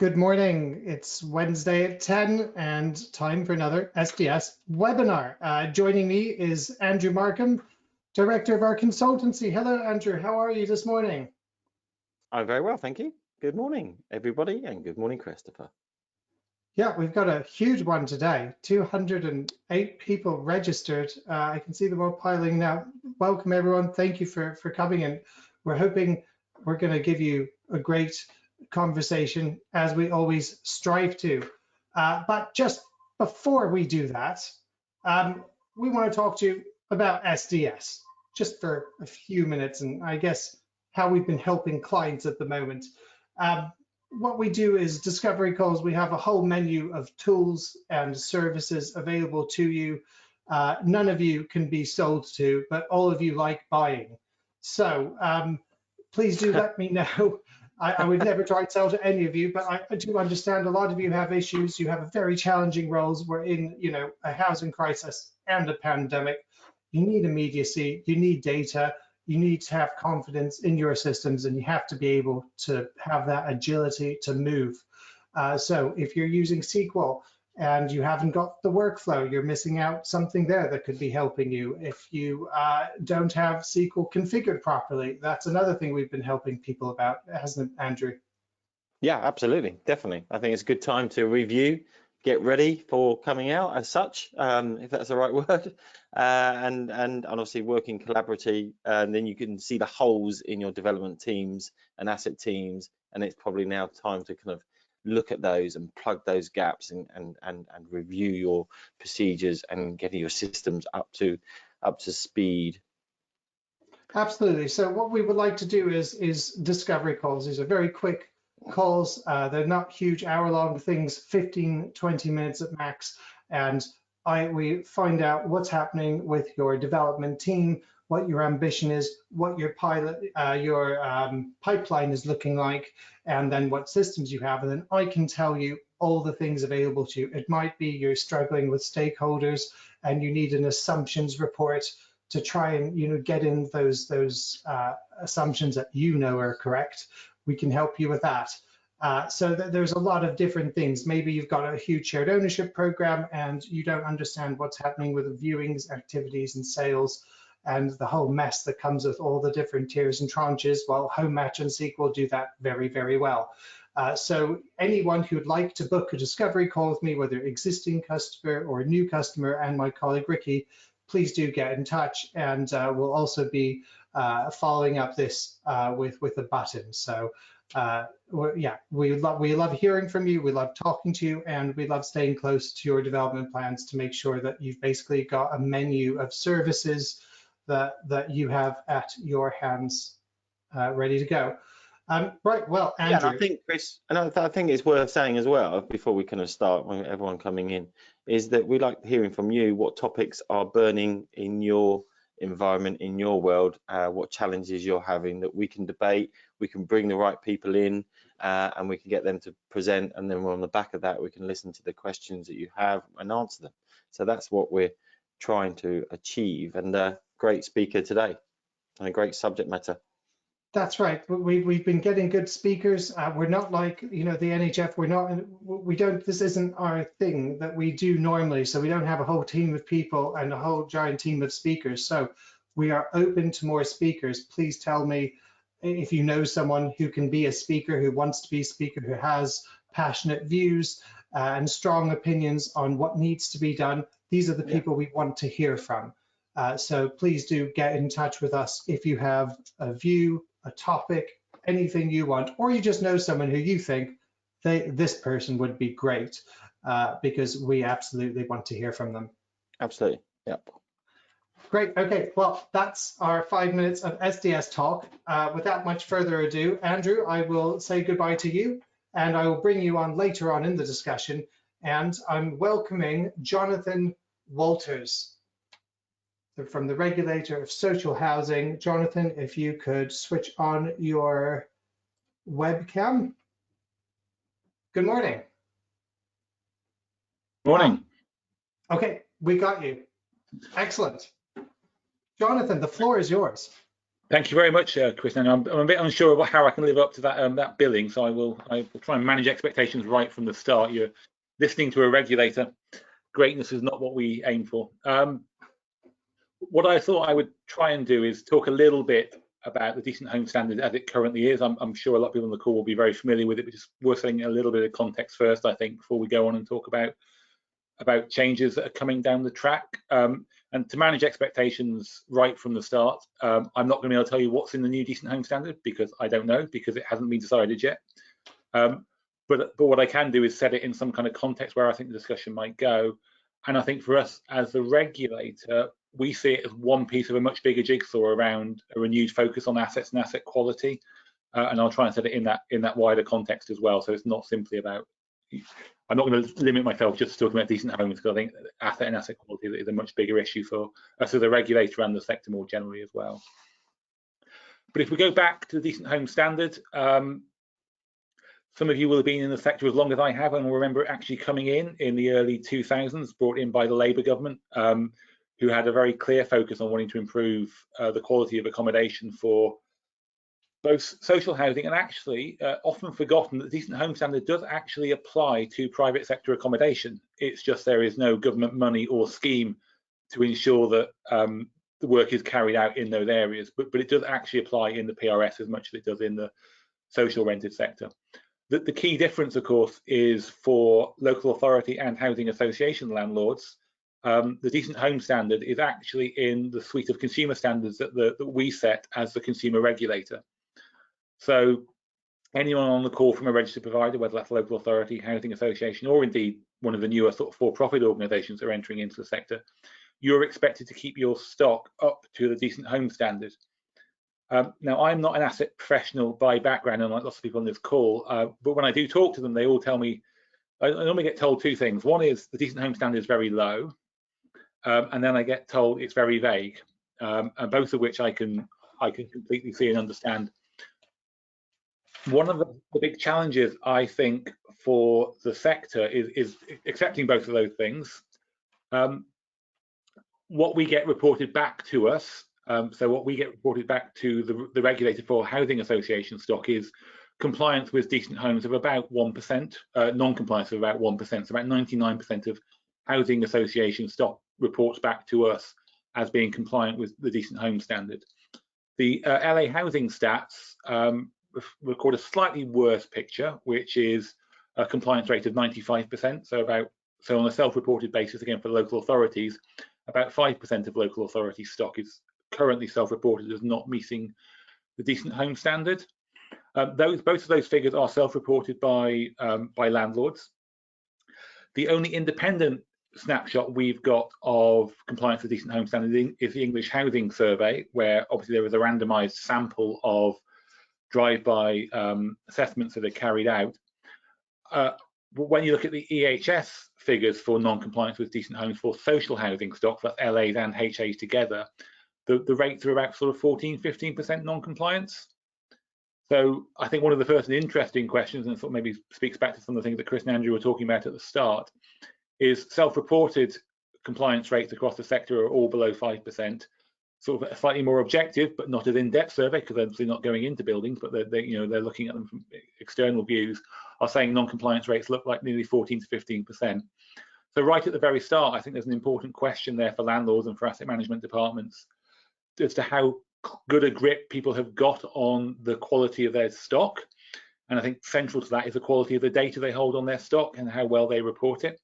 Good morning. It's Wednesday at 10 and time for another SDS webinar. Joining me is Andrew Markham, Director of our consultancy. Hello, Andrew. How are you this morning? I'm very well, thank you. Good morning, everybody, and good morning, Christopher. Yeah, we've got a huge one today. 208 people registered. I can see them all piling now. Welcome, everyone. Thank you for coming in. We're hoping we're going to give you a great conversation, as we always strive to. But just before we do that, we want to talk to you about SDS, just for a few minutes, and I guess how we've been helping clients at the moment. What we do is discovery calls. We have a whole menu of tools and services available to you. None of you can be sold to, but all of you like buying. So please do let me know. I would never try and sell to any of you, but I do understand a lot of you have issues. You have very challenging roles. We're in, a housing crisis and a pandemic. You need immediacy. You need data. You need to have confidence in your systems, and you have to be able to have that agility to move. So if you're using SQL and you haven't got the workflow, you're missing out something there that could be helping you. If you don't have SQL configured properly, that's another thing we've been helping people about, hasn't it, Andrew? Yeah, absolutely, definitely. I think it's a good time to review, get ready for coming out as such, if that's the right word, and obviously working collaboratively, and then you can see the holes in your development teams and asset teams, and it's probably now time to kind of look at those and plug those gaps and review your procedures and getting your systems up to speed. Absolutely. So what we would like to do is discovery calls. These are very quick calls. They're not huge hour-long things, 15, 20 minutes at max. And we find out what's happening with your development team, what your ambition is, what your pipeline is looking like, and then what systems you have. And then I can tell you all the things available to you. It might be you're struggling with stakeholders and you need an assumptions report to try and get in those assumptions that are correct. We can help you with that. So there's a lot of different things. Maybe you've got a huge shared ownership program and you don't understand what's happening with the viewings, activities, and sales, and the whole mess that comes with all the different tiers and tranches. Well, Home Match and SQL do that very, very well. So anyone who would like to book a discovery call with me, whether existing customer or a new customer, and my colleague Ricky, please do get in touch, and we'll also be following up this with a button. So yeah, we love hearing from you, we love talking to you, and we love staying close to your development plans to make sure that you've basically got a menu of services that you have at your hands ready to go. Right, well, Andrew. Yeah, and I think, Chris, and I think it's worth saying as well, before we kind of start, when everyone coming in, is that we like hearing from you what topics are burning in your environment, in your world, what challenges you're having that we can debate, we can bring the right people in, and we can get them to present, and then on the back of that, we can listen to the questions that you have and answer them. So that's what we're trying to achieve, and a great speaker today, and a great subject matter. That's right. We've been getting good speakers. We're not like, the NHF. This isn't our thing that we do normally. So we don't have a whole team of people and a whole giant team of speakers. So we are open to more speakers. Please tell me if you know someone who can be a speaker, who wants to be a speaker, who has passionate views and strong opinions on what needs to be done. These are the people we want to hear from. So please do get in touch with us if you have a view, a topic, anything you want, or you just know someone who you think this person would be great, because we absolutely want to hear from them. Absolutely, yep. Great, okay, well, that's our 5 minutes of SDS talk. Without much further ado, Andrew, I will say goodbye to you, and I will bring you on later on in the discussion, and I'm welcoming Jonathan Walters from the Regulator of Social Housing. Jonathan, if you could switch on your webcam. Good morning. Morning. Okay, we got you. Excellent. Jonathan, the floor is yours. Thank you very much, Chris. And I'm a bit unsure about how I can live up to that billing, so I will try and manage expectations right from the start. You're listening to a regulator. Greatness is not what we aim for. What I thought I would try and do is talk a little bit about the Decent Home Standard as it currently is. I'm sure a lot of people on the call will be very familiar with it, but just worth setting a little bit of context first, I think, before we go on and talk about changes that are coming down the track. And to manage expectations right from the start, I'm not going to be able to tell you what's in the new Decent Home Standard because I don't know, because it hasn't been decided yet. But what I can do is set it in some kind of context where I think the discussion might go. And I think for us as the regulator, we see it as one piece of a much bigger jigsaw around a renewed focus on assets and asset quality. And I'll try and set it in that wider context as well. So it's not simply about, I'm not going to limit myself just to talking about decent homes, because I think asset and asset quality is a much bigger issue for us as a regulator and the sector more generally as well. But if we go back to the Decent Home Standard, some of you will have been in the sector as long as I have and will remember it actually coming in the early 2000s, brought in by the Labour government, who had a very clear focus on wanting to improve the quality of accommodation for both social housing and actually often forgotten that the Decent Home Standard does actually apply to private sector accommodation. It's just there is no government money or scheme to ensure that the work is carried out in those areas, but it does actually apply in the PRS as much as it does in the social rented sector. The key difference, of course, is for local authority and housing association landlords. The Decent Home Standard is actually in the suite of consumer standards that we set as the consumer regulator. So anyone on the call from a registered provider, whether that's a local authority, housing association, or indeed one of the newer sort of for-profit organisations that are entering into the sector, you're expected to keep your stock up to the Decent Home Standard. Now, I'm not an asset professional by background, unlike lots of people on this call, but when I do talk to them, they all tell me, I normally get told two things. One is the Decent Home Standard is very low, and then I get told it's very vague, and both of which I can completely see and understand. One of the big challenges, I think, for the sector is accepting both of those things. What we get reported back to us, so what we get reported back to the regulator for housing association stock is compliance with decent homes of about 1%, non-compliance of about 1%, so about 99% of housing association stock reports back to us as being compliant with the Decent Home Standard. The LA housing stats record a slightly worse picture, which is a compliance rate of 95%. So on a self-reported basis, again for local authorities, about 5% of local authority stock is currently self-reported as not meeting the Decent Home Standard. Both of those figures are self-reported by landlords. The only independent snapshot we've got of compliance with Decent Home Standard is the English Housing Survey, where obviously there was a randomised sample of drive-by assessments that are carried out. When you look at the EHS figures for non-compliance with decent homes for social housing stock, that's LAs and HAs together, the rates are about sort of 14–15% non-compliance. So I think one of the first and interesting questions, and sort of maybe speaks back to some of the things that Chris and Andrew were talking about at the start, is self-reported compliance rates across the sector are all below 5%. Sort of a slightly more objective, but not as in-depth survey, because they're obviously not going into buildings, but they're looking at them from external views, are saying non-compliance rates look like nearly 14–15%. So right at the very start, I think there's an important question there for landlords and for asset management departments as to how good a grip people have got on the quality of their stock. And I think central to that is the quality of the data they hold on their stock and how well they report it.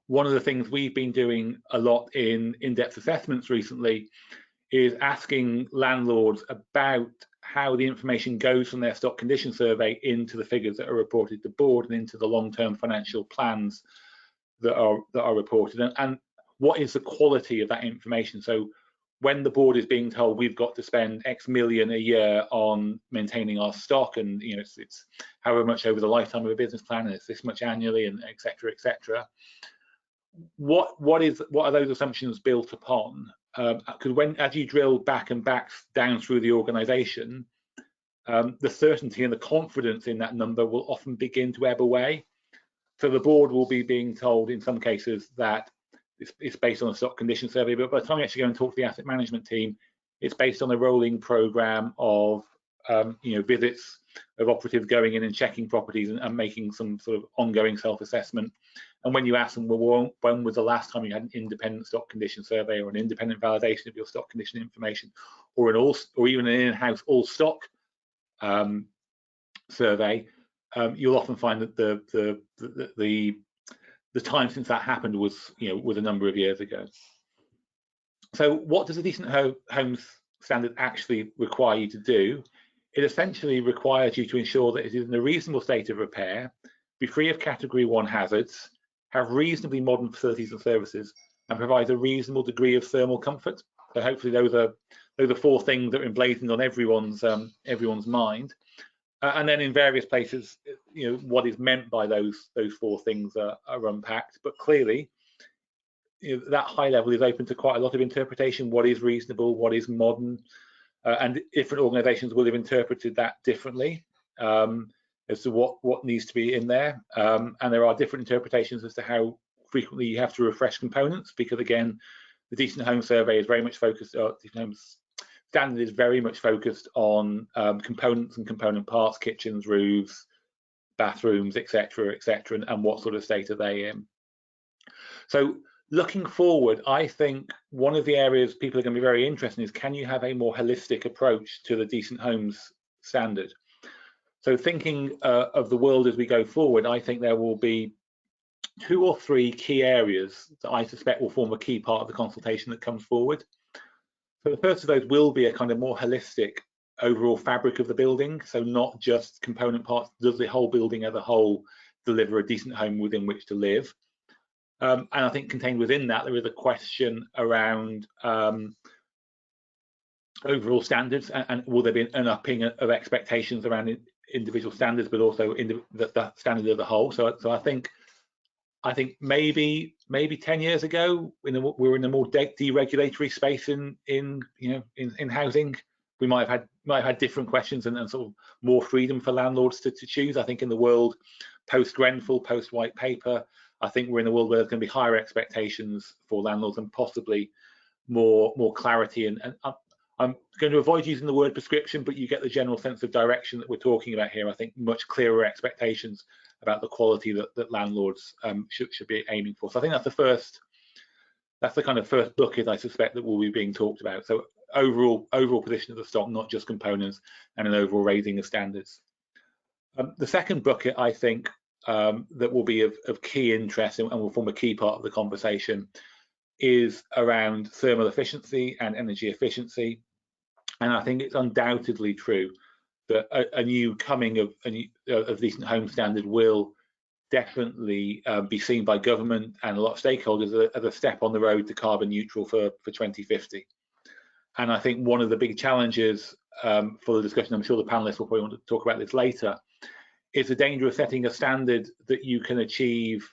One of the things we've been doing a lot in in-depth assessments recently is asking landlords about how the information goes from their stock condition survey into the figures that are reported to board and into the long-term financial plans that are reported, and what is the quality of that information. So when the board is being told we've got to spend X million a year on maintaining our stock, and it's however much over the lifetime of a business plan, and it's this much annually, and et cetera, what are those assumptions built upon? Because as you drill back down through the organisation, the certainty and the confidence in that number will often begin to ebb away. So the board will be being told in some cases that it's based on a stock condition survey, but by the time you actually go and talk to the asset management team, It's based on a rolling programme of visits of operatives going in and checking properties and making some sort of ongoing self-assessment. And when you ask them, well, when was the last time you had an independent stock condition survey or an independent validation of your stock condition information, or even an in-house all stock survey, you'll often find that the time since that happened was a number of years ago. So what does a decent homes standard actually require you to do? It essentially requires you to ensure that it is in a reasonable state of repair, be free of category 1 hazards, have reasonably modern facilities and services, and provide a reasonable degree of thermal comfort. So hopefully those are 4 things that are emblazoned on everyone's mind. And then in various places, what is meant by those 4 things are unpacked. But clearly, that high level is open to quite a lot of interpretation. What is reasonable? What is modern? And different organisations will have interpreted that differently as to what needs to be in there. And there are different interpretations as to how frequently you have to refresh components, because again, the Decent Home Survey is very much focused, Decent Homes Standard is very much focused on components and component parts, kitchens, roofs, bathrooms, etc., and what sort of state are they in. So looking forward, I think one of the areas people are going to be very interested in is, can you have a more holistic approach to the Decent Homes Standard? So thinking of the world as we go forward, I think there will be 2 or 3 key areas that I suspect will form a key part of the consultation that comes forward. So the first of those will be a kind of more holistic overall fabric of the building. So not just component parts, does the whole building as a whole deliver a decent home within which to live? And I think contained within that, there is a question around overall standards, and will there be an upping of expectations around individual standards, but also in the standard as a whole. So I think maybe 10 years ago, we were in a more deregulatory space in housing. We might have had different questions and sort of more freedom for landlords to choose. I think in the world post Grenfell, post White Paper, I think we're in a world where there's going to be higher expectations for landlords and possibly more clarity. And I'm going to avoid using the word prescription, but you get the general sense of direction that we're talking about here. I think much clearer expectations about the quality that landlords should be aiming for. So I think that's the kind of first bucket I suspect that will be being talked about. So overall position of the stock, not just components, and an overall raising of standards. The second bucket, I think, that will be of key interest and will form a key part of the conversation is around thermal efficiency and energy efficiency. And I think it's undoubtedly true that a new coming of Decent Home Standard will definitely be seen by government and a lot of stakeholders as a step on the road to carbon neutral for 2050. And I think one of the big challenges for the discussion, I'm sure the panelists will probably want to talk about this later, is the danger of setting a standard that you can achieve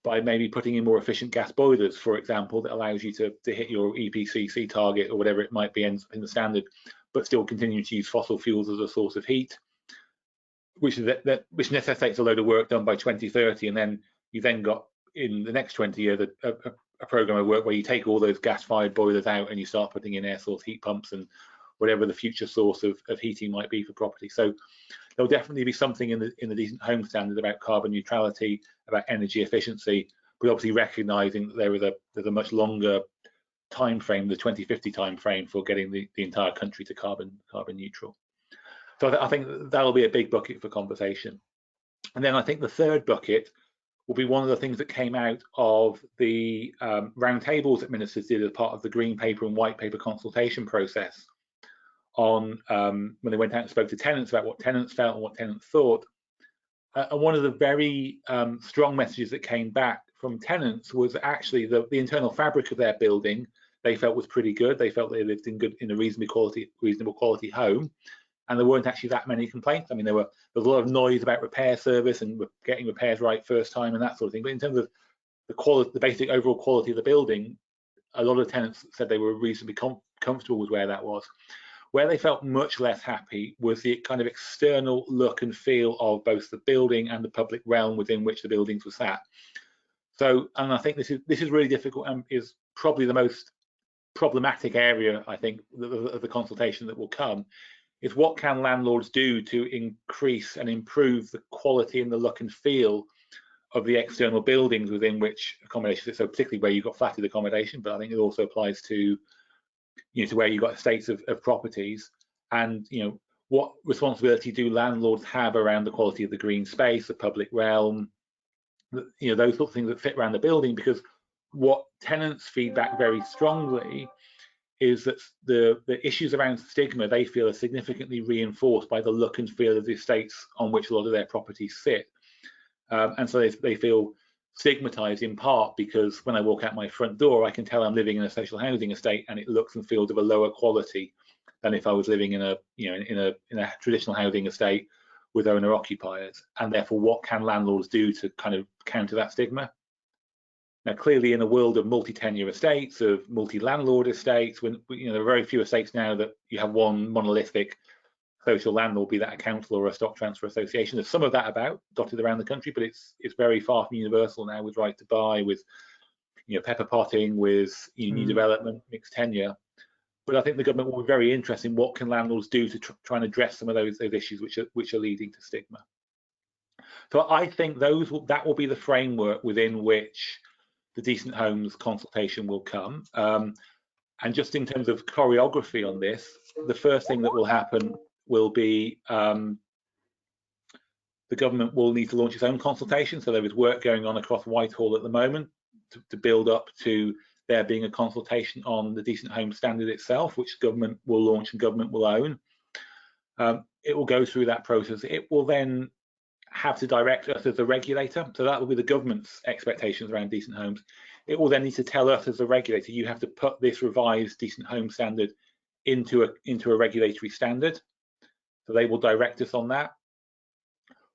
by maybe putting in more efficient gas boilers, for example, that allows you to hit your EPCC target or whatever it might be in the standard, but still continue to use fossil fuels as a source of heat, which necessitates a load of work done by 2030, and then you got in the next 20 years a program of work where you take all those gas-fired boilers out and you start putting in air source heat pumps and whatever the future source of heating might be for property. So there'll definitely be something in the Decent Home Standard about carbon neutrality, about energy efficiency, but obviously recognising that there's a much longer time frame, the 2050 time frame, for getting the entire country to carbon neutral. So I think that'll be a big bucket for conversation. And then I think the third bucket will be one of the things that came out of the roundtables that ministers did as part of the Green Paper and White Paper consultation process on when they went out and spoke to tenants about what tenants felt and what tenants thought. And one of the very strong messages that came back from tenants was actually the internal fabric of their building they felt was pretty good. They felt they lived in a reasonable quality home, and there weren't actually that many complaints. I mean, there was a lot of noise about repair service and getting repairs right first time and that sort of thing. But in terms of the basic overall quality of the building, a lot of tenants said they were reasonably comfortable with where that was. Where they felt much less happy was the kind of external look and feel of both the building and the public realm within which the buildings were sat. So, and I think this is really difficult and is probably the most problematic area, I think, of the consultation that will come, is what can landlords do to increase and improve the quality and the look and feel of the external buildings within which accommodation is. So particularly where you've got flatted accommodation, but I think it also applies to, to where you've got estates of properties. And what responsibility do landlords have around the quality of the green space, the public realm, those sort of things that fit around the building? Because what tenants feedback very strongly is that the issues around stigma, they feel, are significantly reinforced by the look and feel of the estates on which a lot of their properties sit. And so they feel stigmatized in part because when I walk out my front door, I can tell I'm living in a social housing estate, and it looks and feels of a lower quality than if I was living in a in a traditional housing estate with owner occupiers. And therefore, what can landlords do to kind of counter that stigma? Now, clearly, in a world of multi-tenure estates, of multi-landlord estates, when there are very few estates now that you have one monolithic social landlord, be that a council or a stock transfer association. There's some of that about dotted around the country, but it's very far from universal now, with right to buy, with pepper potting, with new development, mixed tenure. But I think the government will be very interested in what can landlords do to try and address some of those issues which are leading to stigma. So I think that will be the framework within which the Decent Homes consultation will come. And just in terms of choreography on this, the first thing that will happen will be the government will need to launch its own consultation. So there is work going on across Whitehall at the moment to build up to there being a consultation on the Decent Home Standard itself, which government will launch and government will own. It will go through that process. It will then have to direct us as a regulator. So that will be the government's expectations around decent homes. It will then need to tell us as a regulator, you have to put this revised Decent Home Standard into a regulatory standard. So they will direct us on that.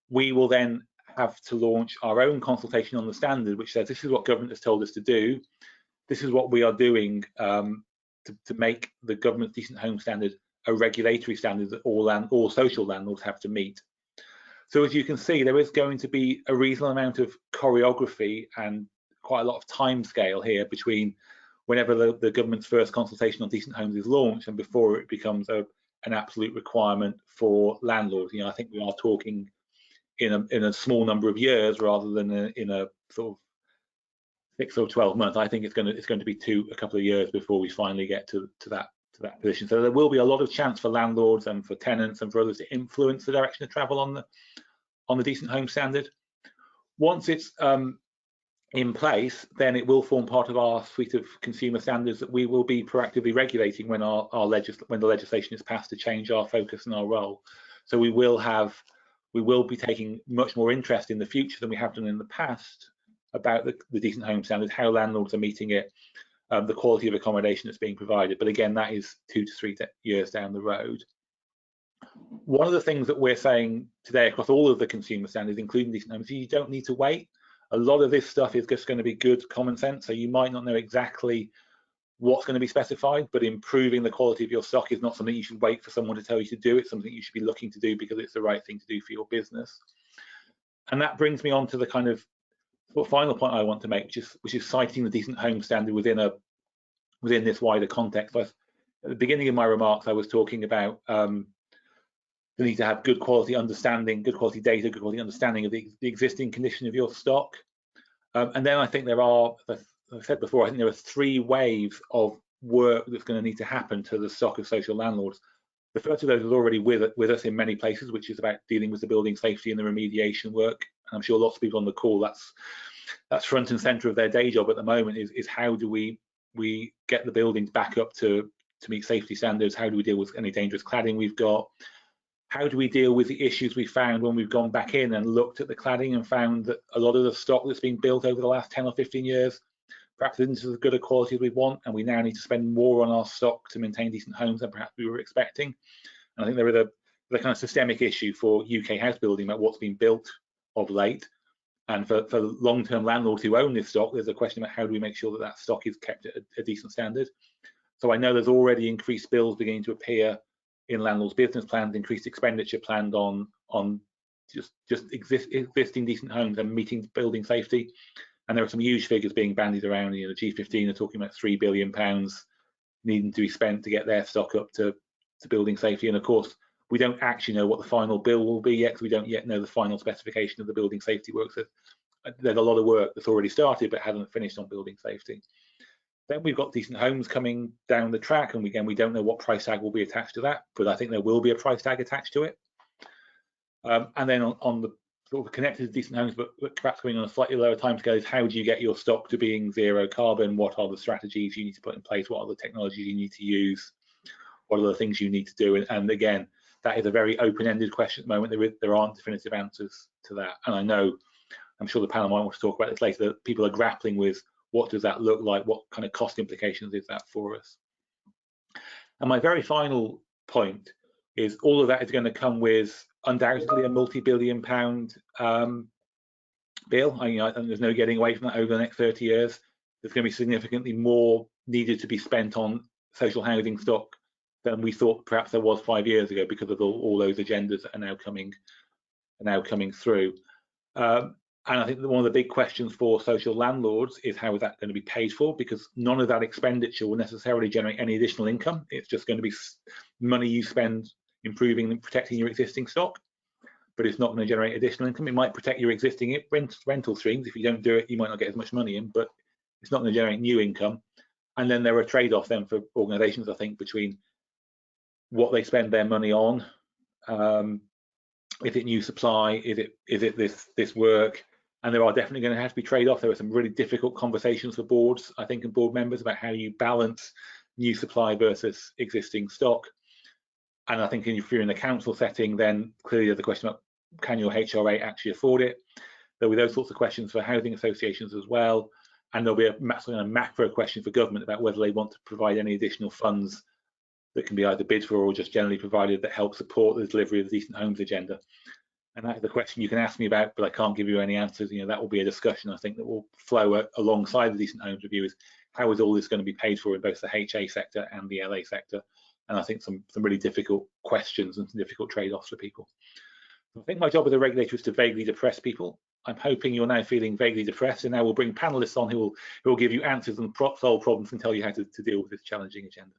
We will then have to launch our own consultation on the standard, which says this is what government has told us to do. This is what we are doing to make the government's Decent Home Standard a regulatory standard that all social landlords have to meet. So as you can see, there is going to be a reasonable amount of choreography and quite a lot of time scale here between whenever the government's first consultation on decent homes is launched and before it becomes an absolute requirement for landlords. I think we are talking in a small number of years rather than in a sort of 6 or 12 months. I think it's going to be a couple of years before we finally get to that position. So there will be a lot of chance for landlords and for tenants and for others to influence the direction of travel on the Decent Home Standard. Once it's in place, then it will form part of our suite of consumer standards that we will be proactively regulating when when the legislation is passed to change our focus and our role. So we will be taking much more interest in the future than we have done in the past about the Decent Home Standard, how landlords are meeting it, the quality of accommodation that's being provided. But again, that is 2 to 3 years down the road. One of the things that we're saying today across all of the consumer standards, including decent homes, you don't need to wait. A lot of this stuff is just going to be good common sense. So you might not know exactly what's going to be specified, but improving the quality of your stock is not something you should wait for someone to tell you to do. It's something you should be looking to do because it's the right thing to do for your business. And that brings me on to the kind of final point I want to make, which is citing the Decent Home Standard within this wider context. At the beginning of my remarks, I was talking about the need to have good quality understanding, good quality data, good quality understanding of the existing condition of your stock. And then I think there are, as I said before, I think there are 3 waves of work that's going to need to happen to the stock of social landlords. The first of those is already with us in many places, which is about dealing with the building safety and the remediation work. And I'm sure lots of people on the call, that's front and center of their day job at the moment, is how do we get the buildings back up to meet safety standards? How do we deal with any dangerous cladding we've got? How do we deal with the issues we found when we've gone back in and looked at the cladding and found that a lot of the stock that's been built over the last 10 or 15 years perhaps isn't as good a quality as we want, and we now need to spend more on our stock to maintain decent homes than perhaps we were expecting? And I think there is the kind of systemic issue for UK house building about what's been built of late. And for long-term landlords who own this stock, there's a question about how do we make sure that stock is kept at a decent standard. So I know there's already increased bills beginning to appear in landlords' business plans, increased expenditure planned on just existing decent homes and meeting building safety. And there are some huge figures being bandied around. The G15 are talking about £3 billion needing to be spent to get their stock up to building safety. And of course, we don't actually know what the final bill will be yet, because we don't yet know the final specification of the building safety works. There's a lot of work that's already started but hasn't finished on building safety. Then we've got decent homes coming down the track, and again, we don't know what price tag will be attached to that, but I think there will be a price tag attached to it. And then on the sort of connected to decent homes, but perhaps going on a slightly lower timescale, is how do you get your stock to being zero carbon? What are the strategies you need to put in place? What are the technologies you need to use? What are the things you need to do? And again, that is a very open-ended question at the moment. There aren't definitive answers to that. And I know, I'm sure the panel might want to talk about this later, that people are grappling with what does that look like? What kind of cost implications is that for us? And my very final point is all of that is going to come with undoubtedly a multi-billion pound bill. I think there's no getting away from that over the next 30 years. There's going to be significantly more needed to be spent on social housing stock than we thought perhaps there was 5 years ago, because of all those agendas that are now coming through. And I think that one of the big questions for social landlords is how is that going to be paid for, because none of that expenditure will necessarily generate any additional income. It's just going to be money you spend improving and protecting your existing stock, but it's not going to generate additional income. It might protect your existing rental streams. If you don't do it, you might not get as much money in, but it's not going to generate new income. And then there are trade-offs then for organisations, I think, between what they spend their money on. Is it new supply? Is it this work? And there are definitely going to have to be trade-offs. There are some really difficult conversations for boards, I think, and board members about how you balance new supply versus existing stock. And I think if you're in a council setting, then clearly there's the question about, can your HRA actually afford it? There'll be those sorts of questions for housing associations as well. And there'll be a macro question for government about whether they want to provide any additional funds that can be either bid for or just generally provided that help support the delivery of the decent homes agenda. And that is the question you can ask me about, but I can't give you any answers. That will be a discussion, I think, that will flow alongside the decent homes review, is how is all this going to be paid for in both the HA sector and the LA sector? And I think some really difficult questions and some difficult trade-offs for people. I think my job as a regulator is to vaguely depress people. I'm hoping you're now feeling vaguely depressed, and now we'll bring panelists on who will give you answers and solve problems and tell you how to deal with this challenging agenda.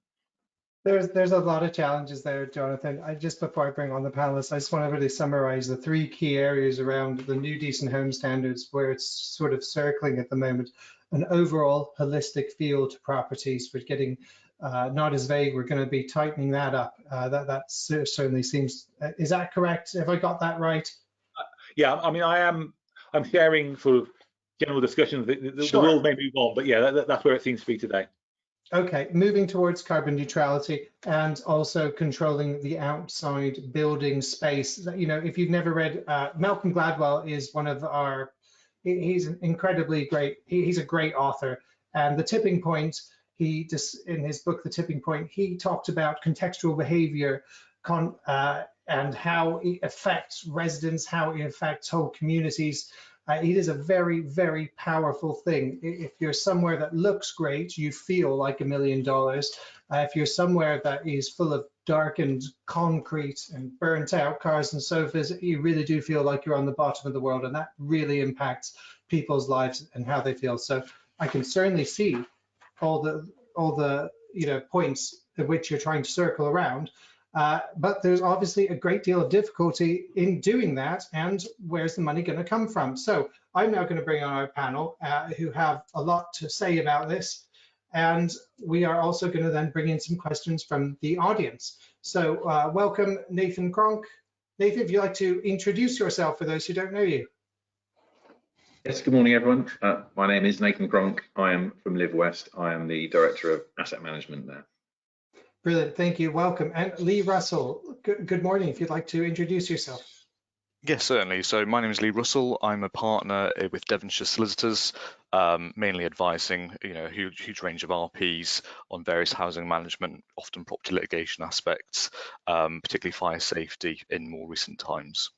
There's a lot of challenges there, Jonathan. Just before I bring on the panelists, I just want to really summarize the 3 key areas around the new decent home standards where it's sort of circling at the moment. An overall holistic feel to properties. We're getting not as vague. We're going to be tightening that up. That certainly seems, is that correct? Have I got that right? Yeah, I mean, I'm sharing sort of general discussions. The world may move on, but yeah, that's where it seems to be today. Okay, moving towards carbon neutrality and also controlling the outside building space. If you've never read, Malcolm Gladwell is one of our, he's an incredibly great, he's a great author. And The Tipping Point, in his book, The Tipping Point, he talked about contextual behavior and how it affects residents, how it affects whole communities. It is a very, very powerful thing. If you're somewhere that looks great, you feel like $1 million. If you're somewhere that is full of darkened concrete and burnt out cars and sofas, you really do feel like you're on the bottom of the world, and that really impacts people's lives and how they feel. So I can certainly see all the points at which you're trying to circle around. But there's obviously a great deal of difficulty in doing that, and where's the money going to come from? So I'm now going to bring on our panel who have a lot to say about this, and we are also going to then bring in some questions from the audience. So welcome, Nathan Cronk. Nathan, if you'd like to introduce yourself for those who don't know you. Yes, good morning, everyone. My name is Nathan Cronk. I am from LiveWest. I am the Director of Asset Management there. Brilliant, thank you, welcome. And Lee Russell, good morning, if you'd like to introduce yourself. Yes, certainly. So my name is Lee Russell. I'm a partner with Devonshires Solicitors, mainly advising a huge range of RPs on various housing management, often property litigation aspects, particularly fire safety in more recent times.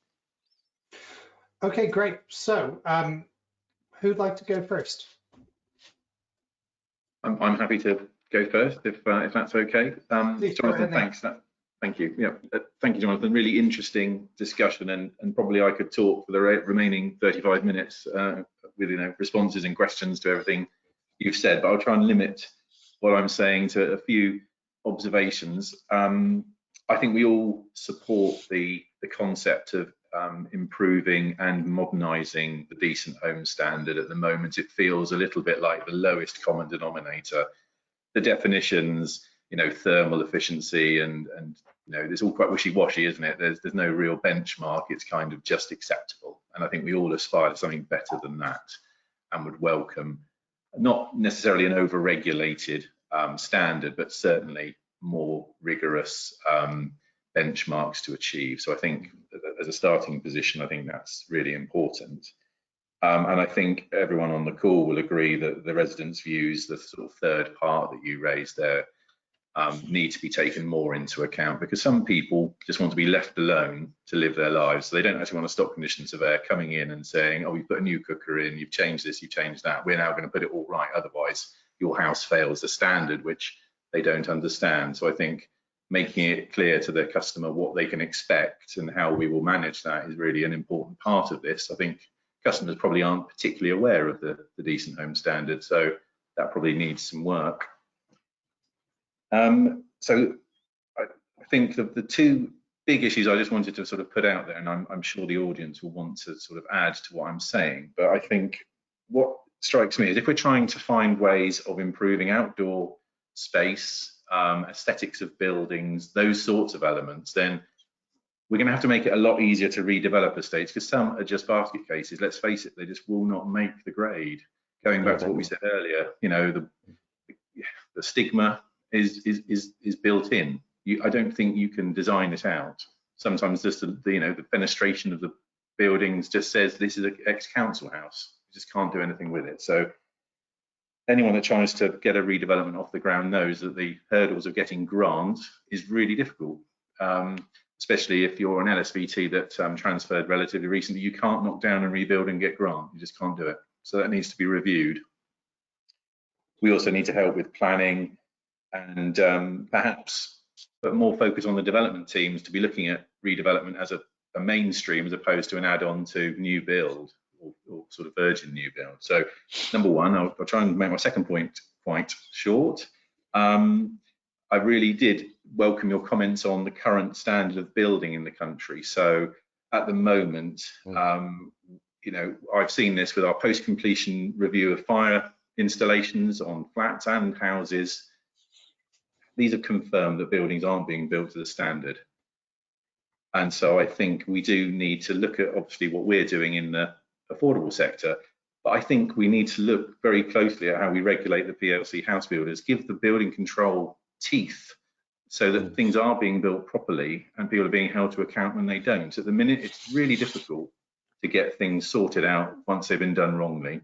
Okay, great. So who'd like to go first? I'm happy to go first if that's okay. Jonathan, thanks. Thank you. Yeah, thank you, Jonathan. Really interesting discussion, and probably I could talk for the remaining 35 minutes with responses and questions to everything you've said. But I'll try and limit what I'm saying to a few observations. I think we all support the concept of improving and modernising the decent home standard. At the moment, it feels a little bit like the lowest common denominator. The definitions, thermal efficiency and it's all quite wishy-washy, isn't it? There's no real benchmark. It's kind of just acceptable. And I think we all aspire to something better than that and would welcome not necessarily an over-regulated standard, but certainly more rigorous benchmarks to achieve. So I think as a starting position, I think that's really important. And I think everyone on the call will agree that the residents' views, the sort of third part that you raised there, need to be taken more into account, because some people just want to be left alone to live their lives. So they don't actually want a stock condition surveyor coming in and saying, oh, you've put a new cooker in, you've changed this, you've changed that, we're now going to put it all right, otherwise your house fails the standard, which they don't understand. So I think making it clear to the customer what they can expect and how we will manage that is really an important part of this. I think customers probably aren't particularly aware of the decent home standard, so that probably needs some work. So I think the two big issues I just wanted to sort of put out there, and I'm sure the audience will want to sort of add to what I'm saying, but I think what strikes me is if we're trying to find ways of improving outdoor space, aesthetics of buildings, those sorts of elements, then we're going to have to make it a lot easier to redevelop estates, because some are just basket cases. Let's face it, they just will not make the grade. Going back to what we said earlier, the stigma is built in. I don't think you can design it out. Sometimes just the fenestration of the buildings just says this is an ex-council house. You just can't do anything with it. So anyone that tries to get a redevelopment off the ground knows that the hurdles of getting grant is really difficult, especially if you're an LSVT that transferred relatively recently. You can't knock down and rebuild and get grant. You just can't do it. So that needs to be reviewed. We also need to help with planning and perhaps put more focus on the development teams to be looking at redevelopment as a mainstream as opposed to an add-on to new build or sort of virgin new build. So number one, I'll try and make my second point quite short. I really did welcome your comments on the current standard of building in the country. So at the moment, I've seen this with our post-completion review of fire installations on flats and houses. These have confirmed that buildings aren't being built to the standard. And so I think we do need to look at obviously what we're doing in the affordable sector, but I think we need to look very closely at how we regulate the PLC house builders, give the building control teeth so that things are being built properly and people are being held to account when they don't. At the minute, it's really difficult to get things sorted out once they've been done wrongly,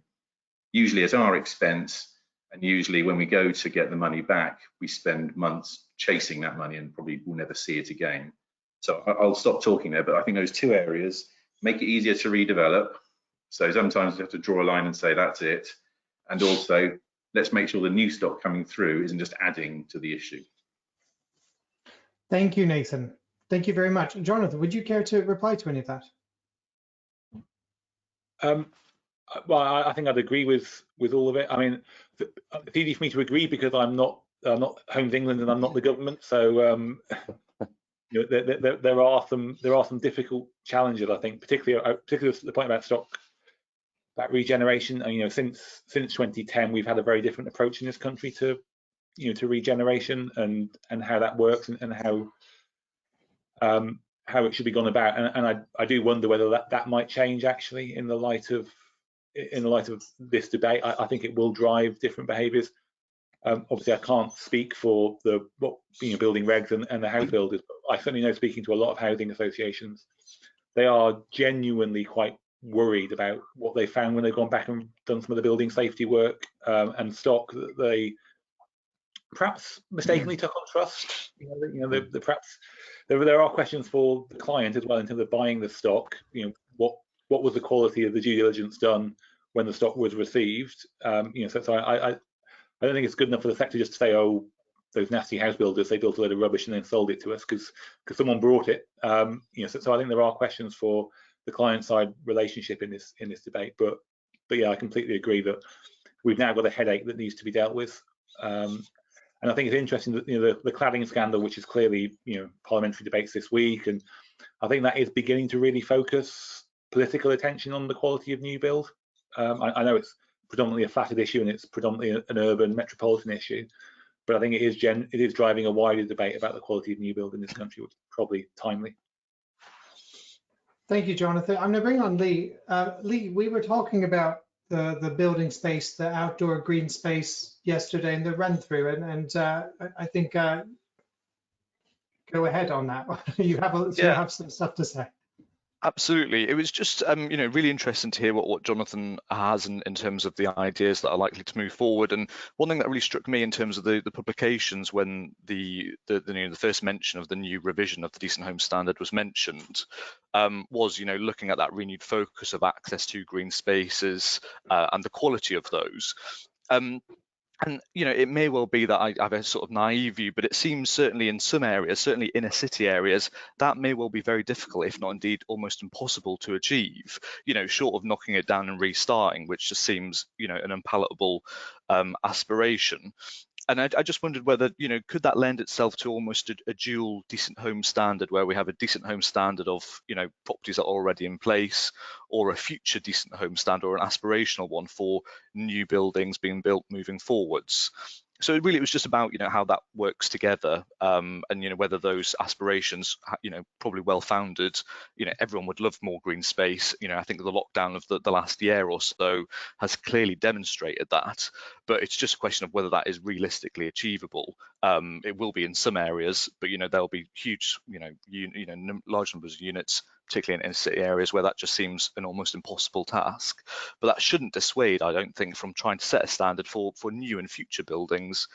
usually at our expense. And usually when we go to get the money back, we spend months chasing that money and probably will never see it again. So I'll stop talking there, but I think those two areas make it easier to redevelop. So sometimes you have to draw a line and say that's it. And also, let's make sure the new stock coming through isn't just adding to the issue. Thank you, Nathan. Thank you very much. Jonathan, would you care to reply to any of that? Well, I think I'd agree with all of it. I mean, it's easy for me to agree because I'm not Homes England and I'm not the government. So there are some difficult challenges, I think, particularly the point about stock, about regeneration. And since 2010, we've had a very different approach in this country to regeneration and how that works and how it should be gone about. And I do wonder whether that might change actually in the light of this debate. I think it will drive different behaviours. Obviously, I can't speak for the building regs and the house builders, but I certainly know, speaking to a lot of housing associations, they are genuinely quite worried about what they found when they've gone back and done some of the building safety work and stock that they perhaps mistakenly took on trust. Perhaps there are questions for the client as well in terms of buying the stock. What was the quality of the due diligence done when the stock was received? So I don't think it's good enough for the sector just to say, oh, those nasty house builders, they built a load of rubbish and then sold it to us because someone brought it. So I think there are questions for the client side relationship in this debate. But yeah, I completely agree that we've now got a headache that needs to be dealt with. And I think it's interesting that the cladding scandal, which is clearly parliamentary debates this week, and I think that is beginning to really focus political attention on the quality of new build. I know it's predominantly a flatted issue and it's predominantly an urban metropolitan issue, but I think it is driving a wider debate about the quality of new build in this country, which is probably timely. Thank you, Jonathan. I'm going to bring on Lee. Lee, we were talking about the building space, the outdoor green space yesterday in the run through, and I think go ahead on that. You have some stuff to say. Absolutely. It was just, really interesting to hear what Jonathan has in terms of the ideas that are likely to move forward. And one thing that really struck me in terms of the publications when the first mention of the new revision of the Decent Home Standard was mentioned, was looking at that renewed focus of access to green spaces and the quality of those. And it may well be that I have a sort of naive view, but it seems certainly in some areas, certainly inner city areas, that may well be very difficult, if not indeed almost impossible to achieve, short of knocking it down and restarting, which just seems, an unpalatable aspiration. And I just wondered whether, could that lend itself to almost a dual decent home standard, where we have a decent home standard of, properties that are already in place, or a future decent home standard or an aspirational one for new buildings being built moving forwards. So really, it was just about, how that works together, and, whether those aspirations, probably well-founded, everyone would love more green space. I think the lockdown of the last year or so has clearly demonstrated that, but it's just a question of whether that is realistically achievable. It will be in some areas, but, there'll be huge, large numbers of units, particularly in inner city areas, where that just seems an almost impossible task. But that shouldn't dissuade, I don't think, from trying to set a standard for new and future buildings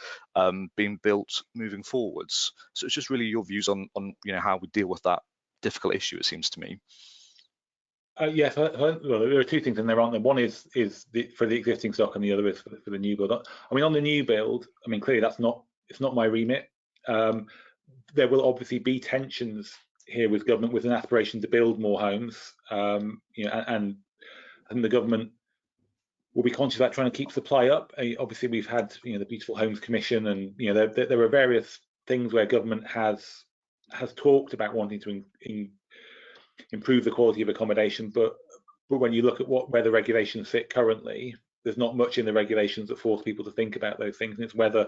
being built moving forwards. So it's just really your views on how we deal with that difficult issue, it seems to me. Yes, well, there are two things in there, aren't there? One is for the existing stock, and the other is for the new build. I mean, on the new build, I mean, clearly it's not my remit. There will obviously be tensions here with government, with an aspiration to build more homes, and the government will be conscious about trying to keep supply up. Obviously, we've had the Beautiful Homes Commission, and there are various things where government has talked about wanting to improve the quality of accommodation, but when you look at where the regulations sit currently, there's not much in the regulations that force people to think about those things. And it's whether,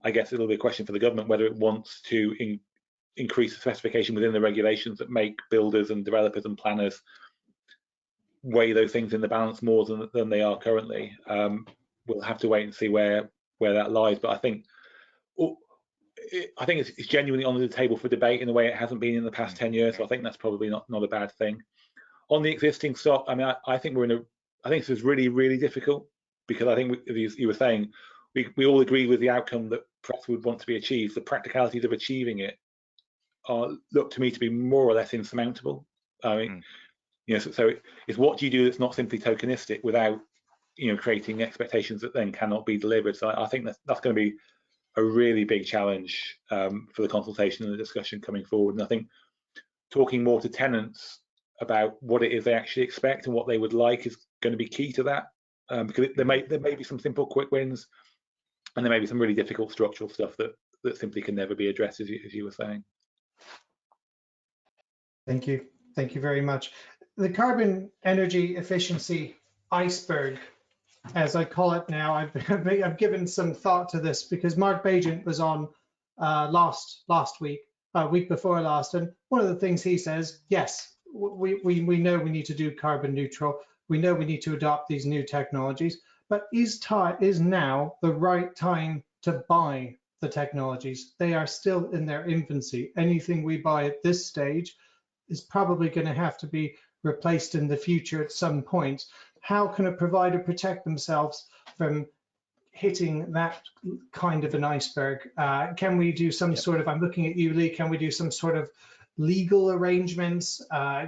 I guess it'll be a question for the government, whether it wants to increase the specification within the regulations that make builders and developers and planners weigh those things in the balance more than they are currently. We'll have to wait and see where that lies, but I think it's genuinely on the table for debate in a way it hasn't been in the past 10 years. So I think that's probably not a bad thing. On the existing stock, I mean, I think I think this is really, really difficult, because I think, as you were saying, we all agree with the outcome that perhaps would want to be achieved. The practicalities of achieving it look to me to be more or less insurmountable. I mean, so it's what do you do that's not simply tokenistic without, creating expectations that then cannot be delivered. So I think that's going to be a really big challenge for the consultation and the discussion coming forward. And I think talking more to tenants about what it is they actually expect and what they would like is going to be key to that, because there may be some simple quick wins, and there may be some really difficult structural stuff that simply can never be addressed, as you were saying. Thank you very much. The carbon energy efficiency iceberg, as I call it now, I've given some thought to this, because Mark Bagent was on last week, week before last, and one of the things he says, yes, we know we need to do carbon neutral, we know we need to adopt these new technologies, but is now the right time to buy the technologies? They are still in their infancy. Anything we buy at this stage is probably going to have to be replaced in the future at some point. How can a provider protect themselves from hitting that kind of an iceberg? Can we do some sort of, I'm looking at you, Lee, can we do some sort of legal arrangements?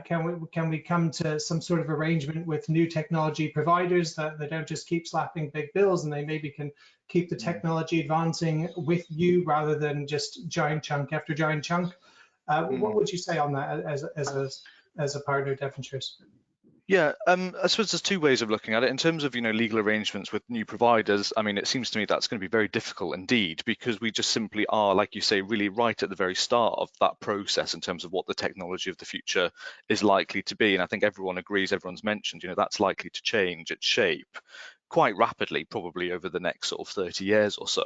Can we come to some sort of arrangement with new technology providers that they don't just keep slapping big bills, and they maybe can keep the technology advancing with you rather than just giant chunk after giant chunk? What would you say on that as a partner, Devonshires? Yeah, I suppose there's two ways of looking at it. In terms of, legal arrangements with new providers, I mean, it seems to me that's going to be very difficult indeed, because we just simply are, like you say, really right at the very start of that process in terms of what the technology of the future is likely to be. And I think everyone agrees, everyone's mentioned, that's likely to change its shape quite rapidly, probably over the next sort of 30 years or so.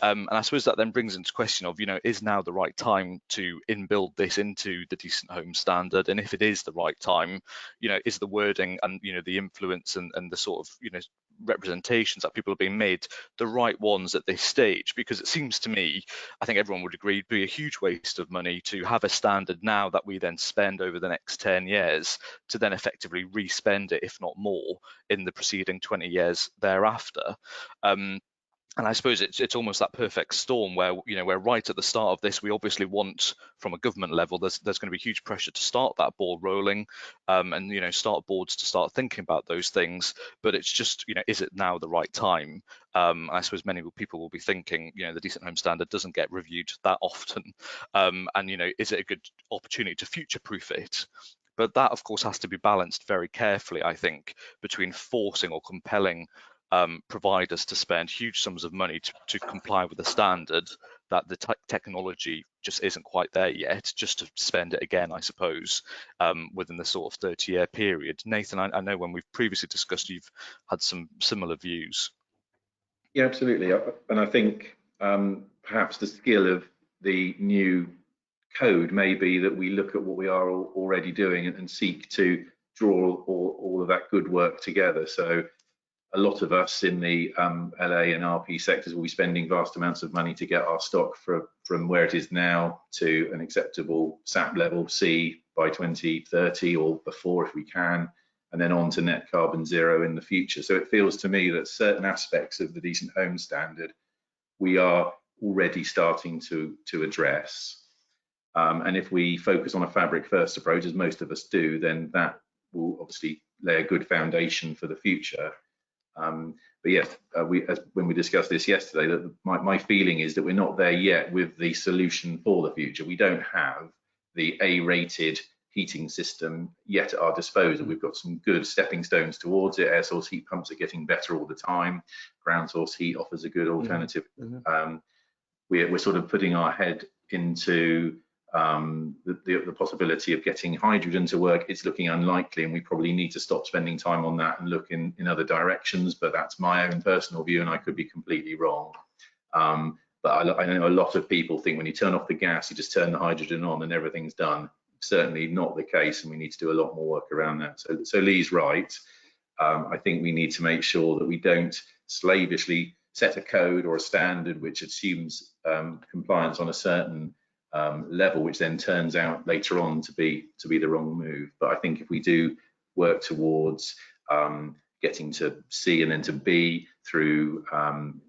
And I suppose that then brings into question of, is now the right time to inbuild this into the Decent Home Standard? And if it is the right time, is the wording and, the influence and the sort of, representations that people are being made the right ones at this stage? Because it seems to me, I think everyone would agree, it'd be a huge waste of money to have a standard now that we then spend over the next 10 years to then effectively re-spend it, if not more, in the preceding 20 years thereafter. And I suppose it's almost that perfect storm where, we're right at the start of this. We obviously want, from a government level, there's going to be huge pressure to start that ball rolling, and start boards to start thinking about those things. But it's just, is it now the right time? I suppose many people will be thinking, the Decent Home Standard doesn't get reviewed that often, and is it a good opportunity to future-proof it? But that, of course, has to be balanced very carefully, I think, between forcing or compelling providers to spend huge sums of money to comply with the standard that the technology just isn't quite there yet, just to spend it again, I suppose, within the sort of 30-year period. Nathan, I know when we've previously discussed, you've had some similar views. Yeah, absolutely. And I think perhaps the skill of the new code may be that we look at what we are already doing and seek to draw all of that good work together. So a lot of us in the LA and RP sectors will be spending vast amounts of money to get our stock from where it is now to an acceptable SAP level C by 2030 or before if we can, and then on to net carbon zero in the future. So it feels to me that certain aspects of the Decent Home Standard we are already starting to address. And if we focus on a fabric first approach, as most of us do, then that will obviously lay a good foundation for the future. But yes, when we discussed this yesterday, that my feeling is that we're not there yet with the solution for the future. We don't have the A-rated heating system yet at our disposal. We've got some good stepping stones towards it. Air source heat pumps are getting better all the time. Ground source heat offers a good alternative. We're sort of putting our head into the possibility of getting hydrogen to work. It's looking unlikely, and we probably need to stop spending time on that and look in other directions, but that's my own personal view and I could be completely wrong. But I know a lot of people think when you turn off the gas, you just turn the hydrogen on and everything's done. Certainly not the case, and we need to do a lot more work around that. So Lee's right. I think we need to make sure that we don't slavishly set a code or a standard which assumes compliance on a certain level, which then turns out later on to be the wrong move. But I think if we do work towards getting to C and then to B through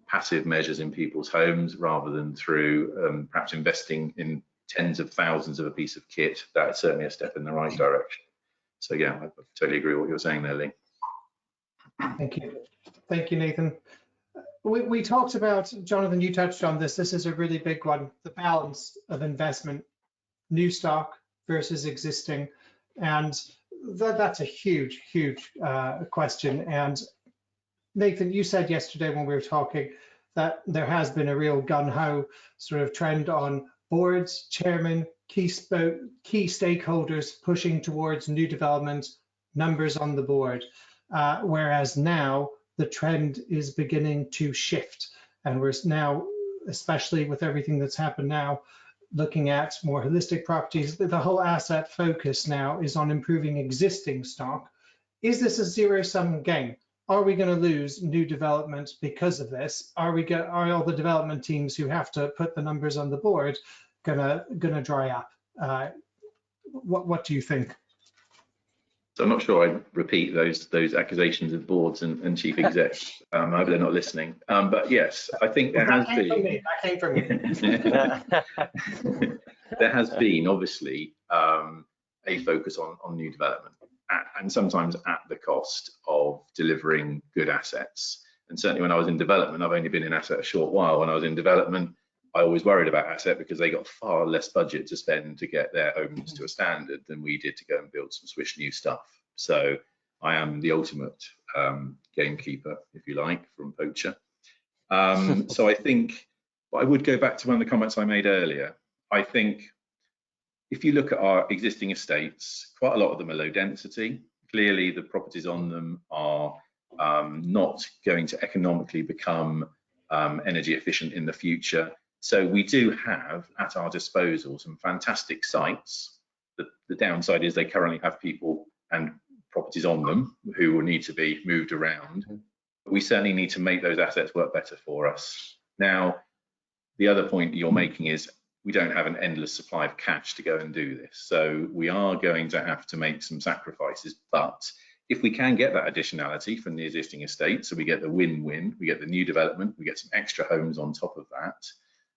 passive measures in people's homes rather than through perhaps investing in tens of thousands of a piece of kit, that's certainly a step in the right direction. So yeah, I totally agree with what you're saying there, Lee. Thank you, Nathan. We talked about, Jonathan, you touched on this. This is a really big one, the balance of investment, new stock versus existing. And that's a huge question. And Nathan, you said yesterday when we were talking that there has been a real gun-ho sort of trend on boards, chairmen, key stakeholders pushing towards new development, numbers on the board. Whereas now, the trend is beginning to shift, and we're now, especially with everything that's happened now, looking at more holistic properties. The whole asset focus now is on improving existing stock. Is this a zero-sum game? Are we going to lose new development because of this? Are all the development teams who have to put the numbers on the board gonna dry up? What do you think? So I'm not sure I'd repeat those accusations of boards and chief execs. I hope they're not listening. But yes, I think there has been. That came from me. There has been obviously a focus on new development, and sometimes at the cost of delivering good assets. And certainly when I was in development, I've only been in asset a short while. When I was in development, I always worried about asset because they got far less budget to spend to get their homes to a standard than we did to go and build some swish new stuff. So I am the ultimate gamekeeper, if you like, from poacher. So I think, but I would go back to one of the comments I made earlier. I think if you look at our existing estates, quite a lot of them are low density. Clearly, the properties on them are not going to economically become energy efficient in the future. So we do have at our disposal some fantastic sites. The downside is they currently have people and properties on them who will need to be moved around. But we certainly need to make those assets work better for us. Now, the other point you're making is we don't have an endless supply of cash to go and do this. So we are going to have to make some sacrifices. But if we can get that additionality from the existing estate, so we get the win-win, we get the new development, we get some extra homes on top of that,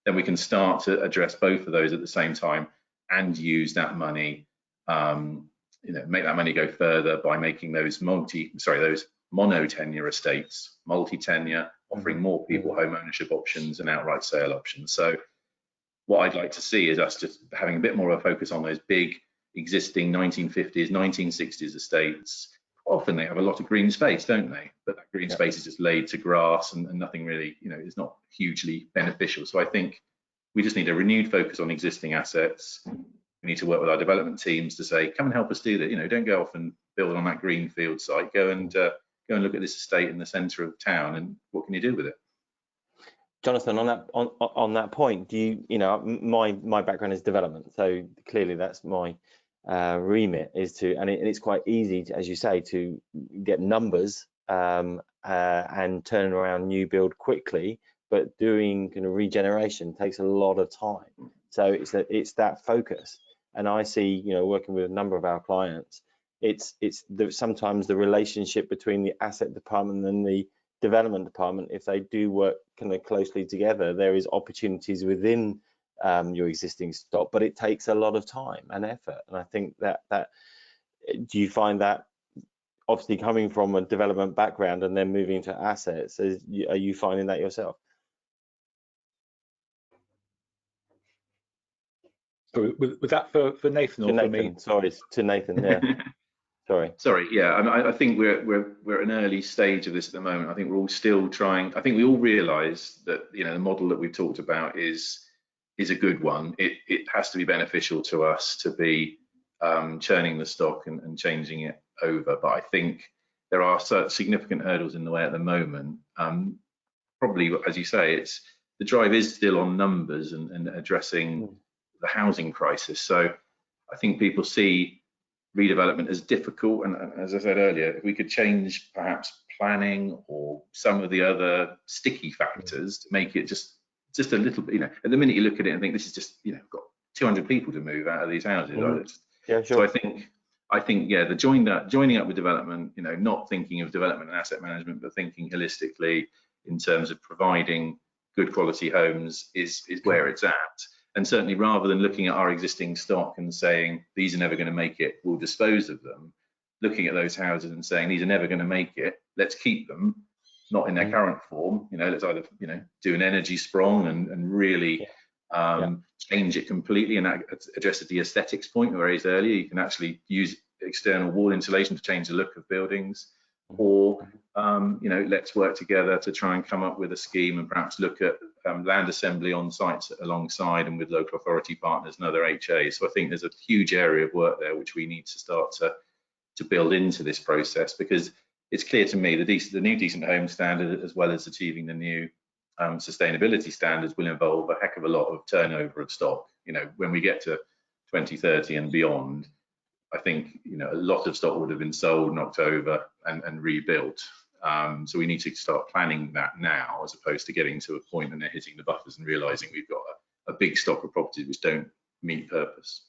then we can start to address both of those at the same time and use that money, make that money go further by making those mono-tenure estates, multi-tenure, offering more people home ownership options and outright sale options. So what I'd like to see is us just having a bit more of a focus on those big existing 1950s, 1960s estates. Often they have a lot of green space, don't they? But that green space is just laid to grass and nothing really, is not hugely beneficial. So I think we just need a renewed focus on existing assets. We need to work with our development teams to say, come and help us do that. Don't go off and build on that greenfield site. Go and look at this estate in the centre of town, and what can you do with it? Jonathan, on that point, do you my background is development, so clearly that's my remit is to, and it's quite easy to, as you say, to get numbers and turn around new build quickly, but doing kind of regeneration takes a lot of time. So it's that focus, and I see, working with a number of our clients, it's sometimes the relationship between the asset department and the development department, if they do work kind of closely together, there is opportunities within your existing stock, but it takes a lot of time and effort. And I think that do you find that, obviously coming from a development background and then moving to assets, are you finding that yourself? So was that for Nathan or for me? Sorry, to Nathan. Yeah. Sorry. Yeah. I think we're at an early stage of this at the moment. I think we're all still trying. I think we all realise that the model that we've talked about is a good one. It has to be beneficial to us to be churning the stock and changing it over. But I think there are significant hurdles in the way at the moment. Probably, as you say, the drive is still on numbers and addressing the housing crisis. So I think people see redevelopment as difficult, and as I said earlier, if we could change perhaps planning or some of the other sticky factors to make it just a little bit, at the minute you look at it and think this is just, got 200 people to move out of these houses. Yeah, sure. So I think the joining up with development, not thinking of development and asset management, but thinking holistically in terms of providing good quality homes is where it's at. And certainly, rather than looking at our existing stock and saying these are never going to make it, we'll dispose of them, looking at those houses and saying these are never going to make it, let's keep them, not in their current form. Let's either do an energy sprong and really change it completely, and that addresses the aesthetics point we raised earlier. You can actually use external wall insulation to change the look of buildings, or let's work together to try and come up with a scheme and perhaps look at land assembly on sites alongside and with local authority partners and other HAs. So I think there's a huge area of work there which we need to start to build into this process, because it's clear to me the new decent home standard, as well as achieving the new sustainability standards, will involve a heck of a lot of turnover of stock. When we get to 2030 and beyond, I think a lot of stock would have been sold, knocked over, and rebuilt. So we need to start planning that now, as opposed to getting to a point and they're hitting the buffers and realising we've got a big stock of properties which don't meet purpose.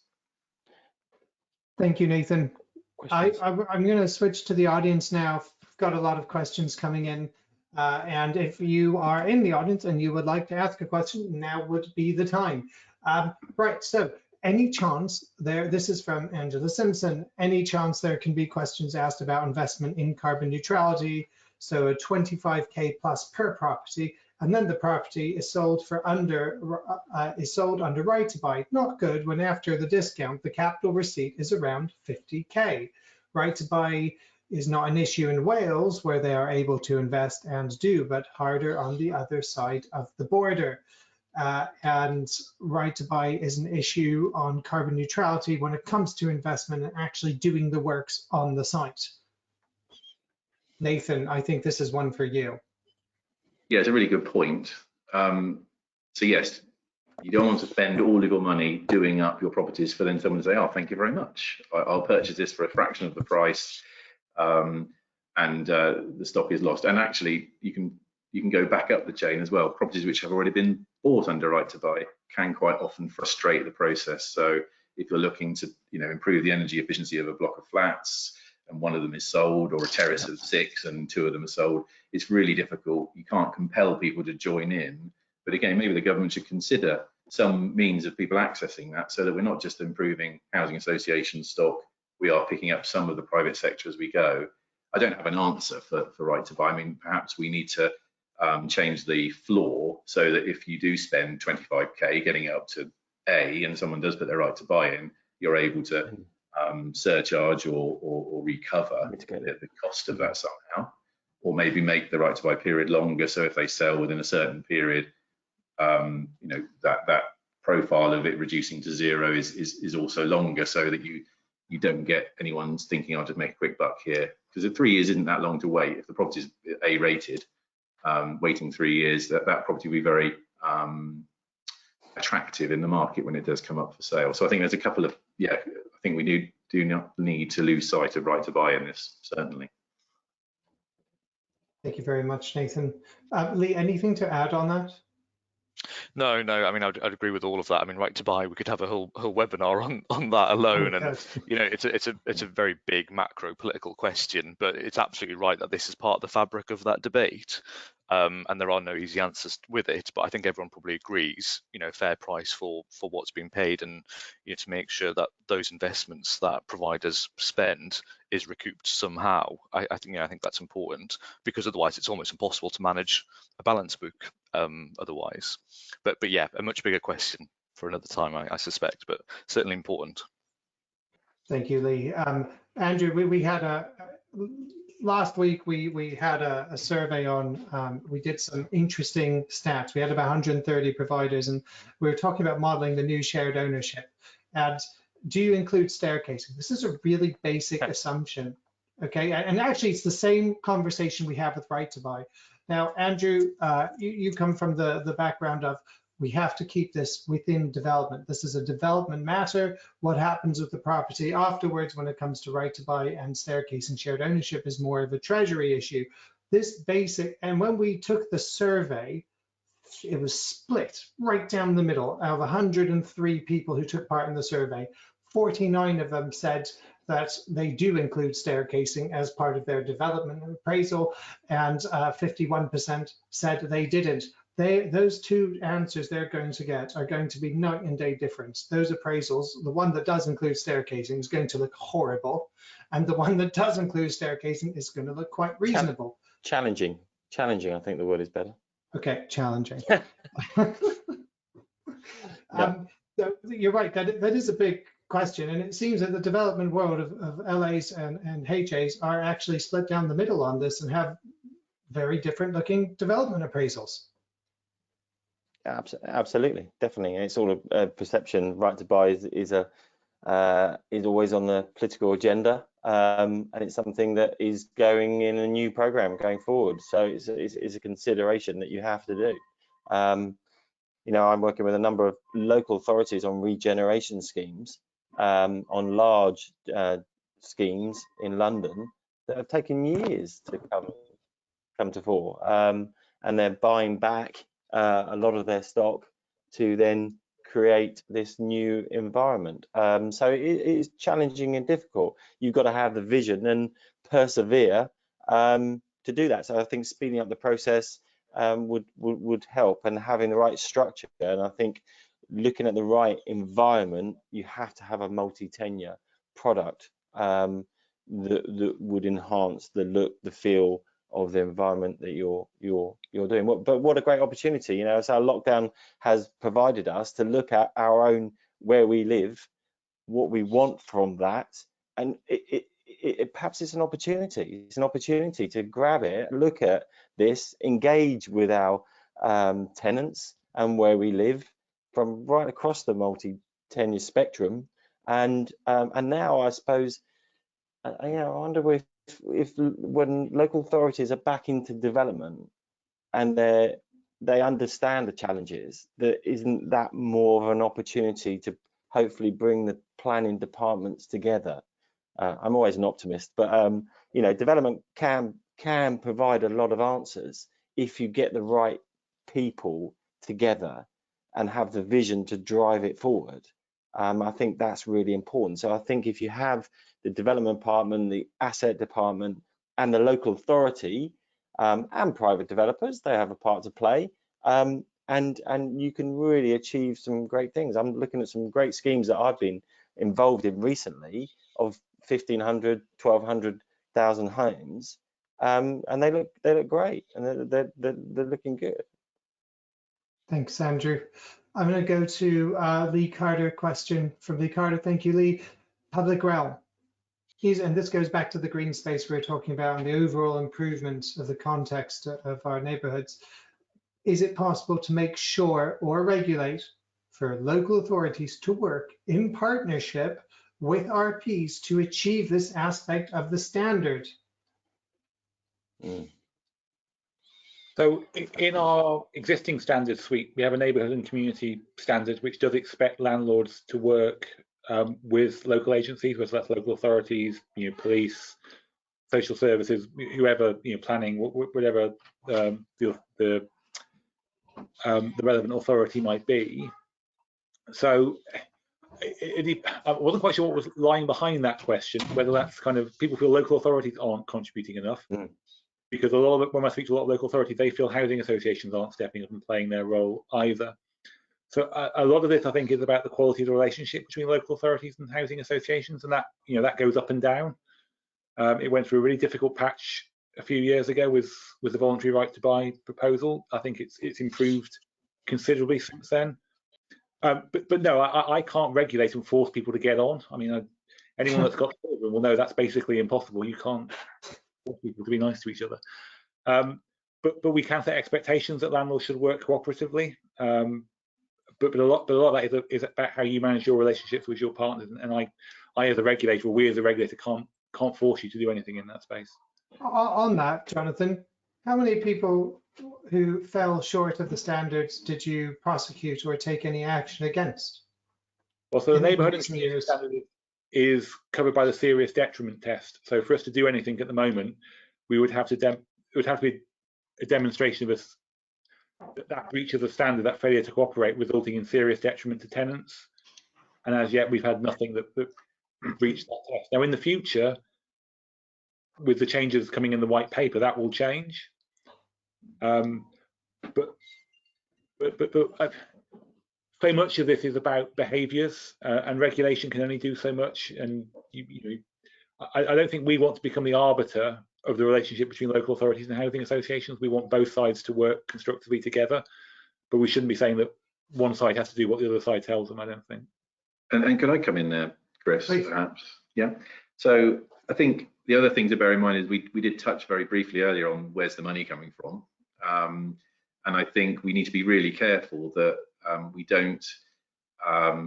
Thank you, Nathan. I'm going to switch to the audience now. I've got a lot of questions coming in. And if you are in the audience and you would like to ask a question, now would be the time. Right, so any chance there, this is from Angela Simpson, any chance there can be questions asked about investment in carbon neutrality, so a 25K plus per property, and then the property is sold under right to buy, not good when after the discount, the capital receipt is around 50K. right to buy is not an issue in Wales, where they are able to invest and do, but harder on the other side of the border. And right to buy is an issue on carbon neutrality when it comes to investment and actually doing the works on the site. Nathan, I think this is one for you. Yeah, it's a really good point. So yes, you don't want to spend all of your money doing up your properties for then someone to say, oh, thank you very much. I'll purchase this for a fraction of the price, and the stock is lost. And actually, you can go back up the chain as well. Properties which have already been bought under right to buy can quite often frustrate the process. So if you're looking to improve the energy efficiency of a block of flats, and one of them is sold, or a terrace of 6 and 2 of them are sold, it's really difficult. You can't compel people to join in. But again, maybe the government should consider some means of people accessing that, so that we're not just improving housing association stock, we are picking up some of the private sector as we go. I don't have an answer for right to buy. I mean, perhaps we need to change the floor so that if you do spend 25k getting it up to A and someone does put their right to buy in, you're able to surcharge or recover the cost of that somehow, or maybe make the right to buy period longer, so if they sell within a certain period, that profile of it reducing to 0 is also longer, so that you don't get anyone thinking I'll just make a quick buck here, because 3 years isn't that long to wait. If the property is A rated, waiting 3 years, that property will be very attractive in the market when it does come up for sale. So I think there's a couple of, I think we do not need to lose sight of right to buy in this, certainly. Thank you very much, Nathan. Lee, anything to add on that? No. I mean, I'd agree with all of that. I mean, right to buy, we could have a whole webinar on that alone, and it's a very big macro political question. But it's absolutely right that this is part of the fabric of that debate, and there are no easy answers with it. But I think everyone probably agrees, fair price for what's being paid, and to make sure that those investments that providers spend is recouped somehow. I think that's important, because otherwise it's almost impossible to manage a balance book otherwise. But yeah, a much bigger question for another time, I suspect, but certainly important. Thank you, Lee. Andrew, we had last week we had a survey on, we did some interesting stats. We had about 130 providers, and we were talking about modeling the new shared ownership. And do you include staircasing? This is a really basic assumption, okay? And actually, it's the same conversation we have with right to buy. Now, Andrew, you come from the background of, we have to keep this within development. This is a development matter. What happens with the property afterwards when it comes to right to buy and staircase and shared ownership is more of a treasury issue. This basic, and when we took the survey, it was split right down the middle. Out of 103 people who took part in the survey, 49 of them said that they do include staircasing as part of their development appraisal, and 51% said they didn't. Those two answers they're going to get are going to be night and day difference. Those appraisals, the one that does include staircasing is going to look horrible, and the one that does include staircasing is going to look quite reasonable. Challenging, I think the word is better. Okay, challenging. So you're right, that is a big question, and it seems that the development world of LAs and HAs are actually split down the middle on this and have very different looking development appraisals. Absolutely, definitely. It's all a perception. Right to buy is always on the political agenda, and it's something that is going in a new program going forward. So it's a consideration that you have to do. I'm working with a number of local authorities on regeneration schemes, on large schemes in London that have taken years to come to fore, and they're buying back a lot of their stock to then create this new environment. So it is challenging and difficult. You've got to have the vision and persevere to do that. So I think speeding up the process would help, and having the right structure. And I think looking at the right environment, you have to have a multi-tenure product that would enhance the look, the feel of the environment that you're doing. But what a great opportunity, so our lockdown has provided us to look at our own, where we live, what we want from that, and it perhaps it's an opportunity. It's an opportunity to grab it, look at this, engage with our tenants and where we live from right across the multi-tenure spectrum. And now I suppose, I wonder if when local authorities are back into development and they understand the challenges, isn't that more of an opportunity to hopefully bring the planning departments together? I'm always an optimist, but development can provide a lot of answers if you get the right people together and have the vision to drive it forward. I think that's really important. So I think if you have the development department, the asset department, and the local authority and private developers, they have a part to play, and you can really achieve some great things. I'm looking at some great schemes that I've been involved in recently of 1,500, 1,200,000 homes, and they look great, and they're looking good. Thanks, Andrew. I'm going to go to Lee Carter. Question from Lee Carter. Thank you, Lee. Public realm. And this goes back to the green space we were talking about and the overall improvement of the context of our neighborhoods. Is it possible to make sure or regulate for local authorities to work in partnership with RPs to achieve this aspect of the standard? So in our existing standard suite, we have a neighbourhood and community standard, which does expect landlords to work with local agencies, whether that's local authorities, police, social services, whoever, planning, whatever the relevant authority might be. So I wasn't quite sure what was lying behind that question, whether that's kind of people feel local authorities aren't contributing enough. Because a lot of when I speak to a lot of local authorities, they feel housing associations aren't stepping up and playing their role either. So a lot of this, I think, is about the quality of the relationship between local authorities and housing associations, and that that goes up and down. It went through a really difficult patch a few years ago with the voluntary right to buy proposal. I think it's improved considerably since then. But no, I can't regulate and force people to get on. I mean, anyone that's got children will know that's basically impossible. You can't force people to be nice to each other. But we can set expectations that landlords should work cooperatively. But a lot of that is about how you manage your relationships with your partners. And I as a regulator, or we as a regulator, can't force you to do anything in that space. On that, Jonathan, how many people who fell short of the standards did you prosecute or take any action against? Well, so the neighbourhood and community standard is covered by the serious detriment test. So for us to do anything at the moment, we would have to it would have to be a demonstration of that breach of the standard, that failure to cooperate, resulting in serious detriment to tenants. And as yet, we've had nothing that breached that test. Now, in the future, with the changes coming in the white paper, that will change. But so much of this is about behaviours, and regulation can only do so much. And I don't think we want to become the arbiter of the relationship between local authorities and housing associations. We want both sides to work constructively together, but we shouldn't be saying that one side has to do what the other side tells them, I don't think. And can I come in there, Chris, perhaps? Yeah. So I think the other thing to bear in mind is we did touch very briefly earlier on where's the money coming from. And I think we need to be really careful that we don't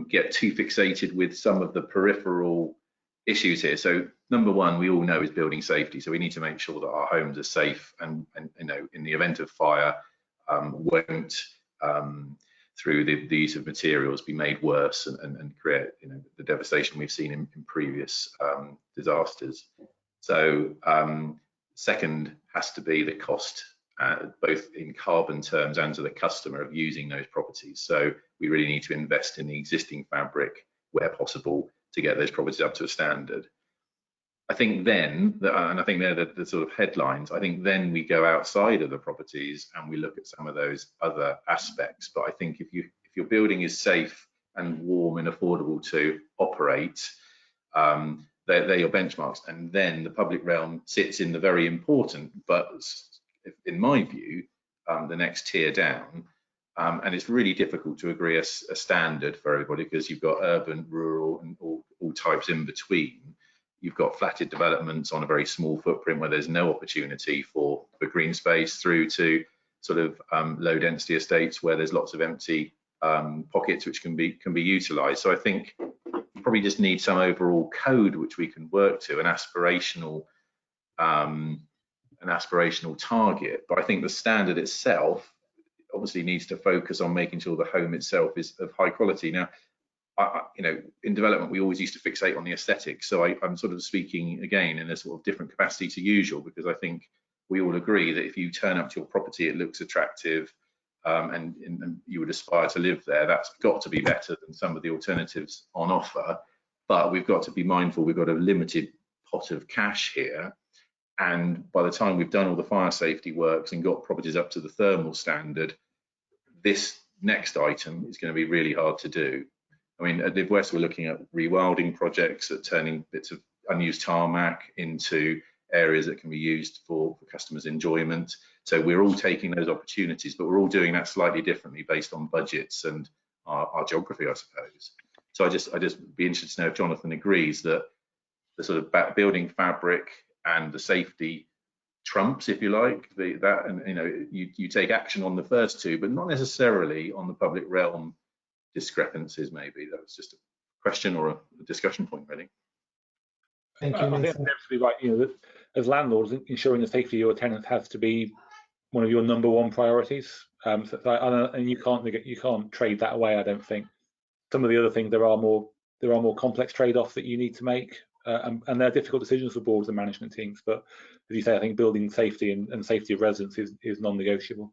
get too fixated with some of the peripheral issues here. So number one, we all know, is building safety. So we need to make sure that our homes are safe and in the event of fire, won't through the use of materials be made worse and create the devastation we've seen in previous disasters. So second has to be the cost, both in carbon terms and to the customer, of using those properties. So we really need to invest in the existing fabric where possible to get those properties up to a standard. I think then, and I think they're the sort of headlines, I think then we go outside of the properties and we look at some of those other aspects. But I think if your building is safe and warm and affordable to operate, they're your benchmarks. And then the public realm sits in the very important, but in my view, the next tier down. And it's really difficult to agree a standard for everybody, because you've got urban, rural, and all types in between. you've got flatted developments on a very small footprint where there's no opportunity for green space, through to sort of low density estates where there's lots of empty pockets which can be utilised. So I think you probably just need some overall code which we can work to, an aspirational target. But I think the standard itself obviously needs to focus on making sure the home itself is of high quality. Now, you know, in development, we always used to fixate on the aesthetics. So I'm sort of speaking again in a sort of different capacity to usual, because I think we all agree that if you turn up to your property, it looks attractive, and you would aspire to live there. That's got to be better than some of the alternatives on offer. But we've got to be mindful, we've got a limited pot of cash here. And by the time we've done all the fire safety works and got properties up to the thermal standard, this next item is going to be really hard to do. I mean, at LiveWest, we're looking at rewilding projects, at turning bits of unused tarmac into areas that can be used for customers' enjoyment. So we're all taking those opportunities, but we're all doing that slightly differently based on budgets and our geography, I suppose. So I just be interested to know if Jonathan agrees that the sort of building fabric and the safety trumps, if you like, that, and you know, you take action on the first two, but not necessarily on the public realm discrepancies. Maybe that was just a question or a discussion point, really. Thank you, I think that's be right. You know, as landlords, ensuring the safety of your tenants has to be one of your #1 priorities. And you can't trade that away. I don't think. Some of the other things, there are more complex trade-offs that you need to make, and they're difficult decisions for boards and management teams. But as you say, I think building safety and safety of residents is non-negotiable.